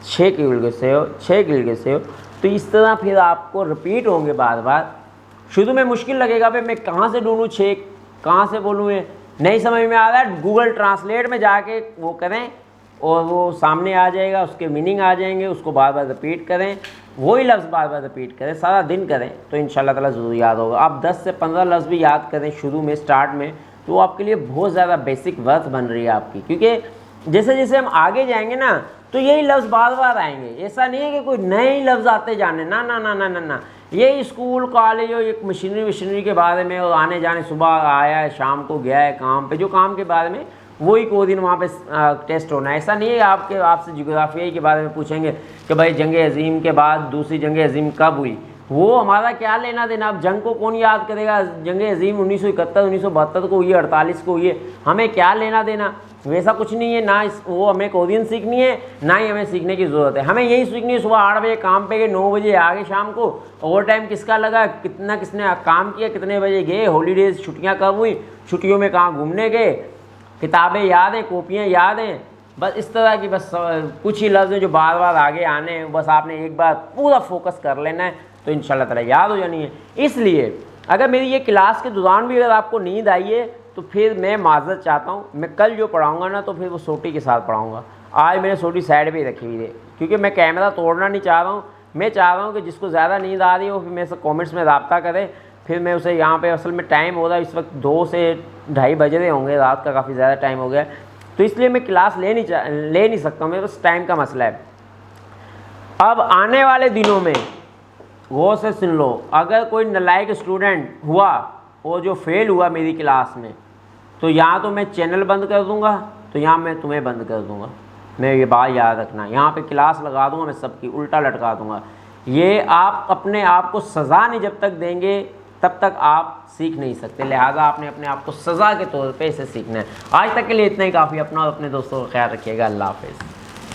छेक इल्गसेयो, छेक इल्गसेयो। तो इस तरह फिर आपको रिपीट होंगे बार बार। शुरू में मुश्किल लगेगा, भाई मैं कहाँ से ढूंढूँ छेक, कहाँ से बोलूँ, ये नहीं समझ में आ रहा है, गूगल ट्रांसलेट में जाके वो करें और वो सामने आ जाएगा, उसके मीनिंग आ जाएंगे, उसको बार बार रिपीट करें, वही लफ्ज़ बार बार रिपीट करें, सारा दिन करें, तो इंशाल्लाह ताला ज़रूर याद होगा। आप 10 से 15 लफ्ज़ भी याद करें शुरू में, स्टार्ट में, तो वो आपके लिए बहुत ज़्यादा बेसिक वर्थ बन रही है आपकी, क्योंकि जैसे जैसे हम आगे जाएंगे ना तो यही लफ्ज़ बार बार आएंगे। ऐसा नहीं है कि कोई नए लफ्ज़ आते जाने, ना ना ना ना ना ना। ये स्कूल कॉलेज और एक मशीनरी के बारे में और आने जाने, सुबह आया है शाम को गया है काम पे, जो काम के बारे में वही कोई दिन वहाँ पे टेस्ट होना है। ऐसा नहीं है आपसे जियोग्राफिया के बारे में पूछेंगे कि भाई जंग अजीम के बाद दूसरी जंग अजीम कब हुई, वो हमारा क्या लेना देना। अब जंग को कौन याद करेगा, जंग अजीम 1971 1972 को हुई है, 48 को हुई है, हमें क्या लेना देना। वैसा कुछ नहीं है ना, वो हमें कोरियन सीखनी है ना ही हमें सीखने की ज़रूरत है। हमें यही सीखनी है, सुबह 8 बजे काम पे गए, 9 बजे आ गए शाम को, ओवर टाइम किसका लगा, कितना किसने काम किया, कितने बजे गए, हॉलीडेज छुट्टियाँ कब हुई, छुट्टियों में कहाँ घूमने गए, किताबें याद हैं, कॉपियाँ याद हैं। बस इस तरह की बस कुछ ही लफ्ज़ जो बार बार आगे आने हैं, बस आपने एक बार पूरा फोकस कर लेना है तो इंशाल्लाह ताला याद हो जानी है। इसलिए अगर मेरी ये क्लास के दौरान भी अगर आपको नींद आई है तो फिर मैं माज़रत चाहता हूँ। मैं कल जो पढ़ाऊँगा ना तो फिर वो सोटी के साथ पढ़ाऊँगा। आज मैंने सोटी साइड पे ही रखी हुई है क्योंकि मैं कैमरा तोड़ना नहीं चाह रहा हूँ। मैं चाह रहा हूँ कि जिसको ज़्यादा नींद आ रही है वो फिर मेरे से कॉमेंट्स में रब्ता करे, फिर मैं उसे यहाँ पे, असल में टाइम हो रहा है इस वक्त 2 से 2:30 बज रहे होंगे, रात का काफ़ी ज़्यादा टाइम हो गया, तो इसलिए मैं क्लास ले नहीं सकता हूँ, मेरे बस टाइम का मसला है। अब आने वाले दिनों में गौर से सुन लो, अगर कोई नालायक स्टूडेंट हुआ और जो फेल हुआ मेरी क्लास में, तो यहाँ तो मैं चैनल बंद कर दूँगा, तो यहाँ मैं तुम्हें बंद कर दूँगा। मैं ये बात याद रखना, यहाँ पे क्लास लगा दूँगा मैं सबकी, उल्टा लटका दूँगा। ये आप अपने आप को सज़ा नहीं जब तक देंगे तब तक आप सीख नहीं सकते, लिहाजा आपने अपने आप को सज़ा के तौर पे इसे सीखना है। आज तक के लिए इतना ही काफ़ी। अपना और अपने दोस्तों का ख्याल रखिएगा। अल्लाह हाफ़िज़।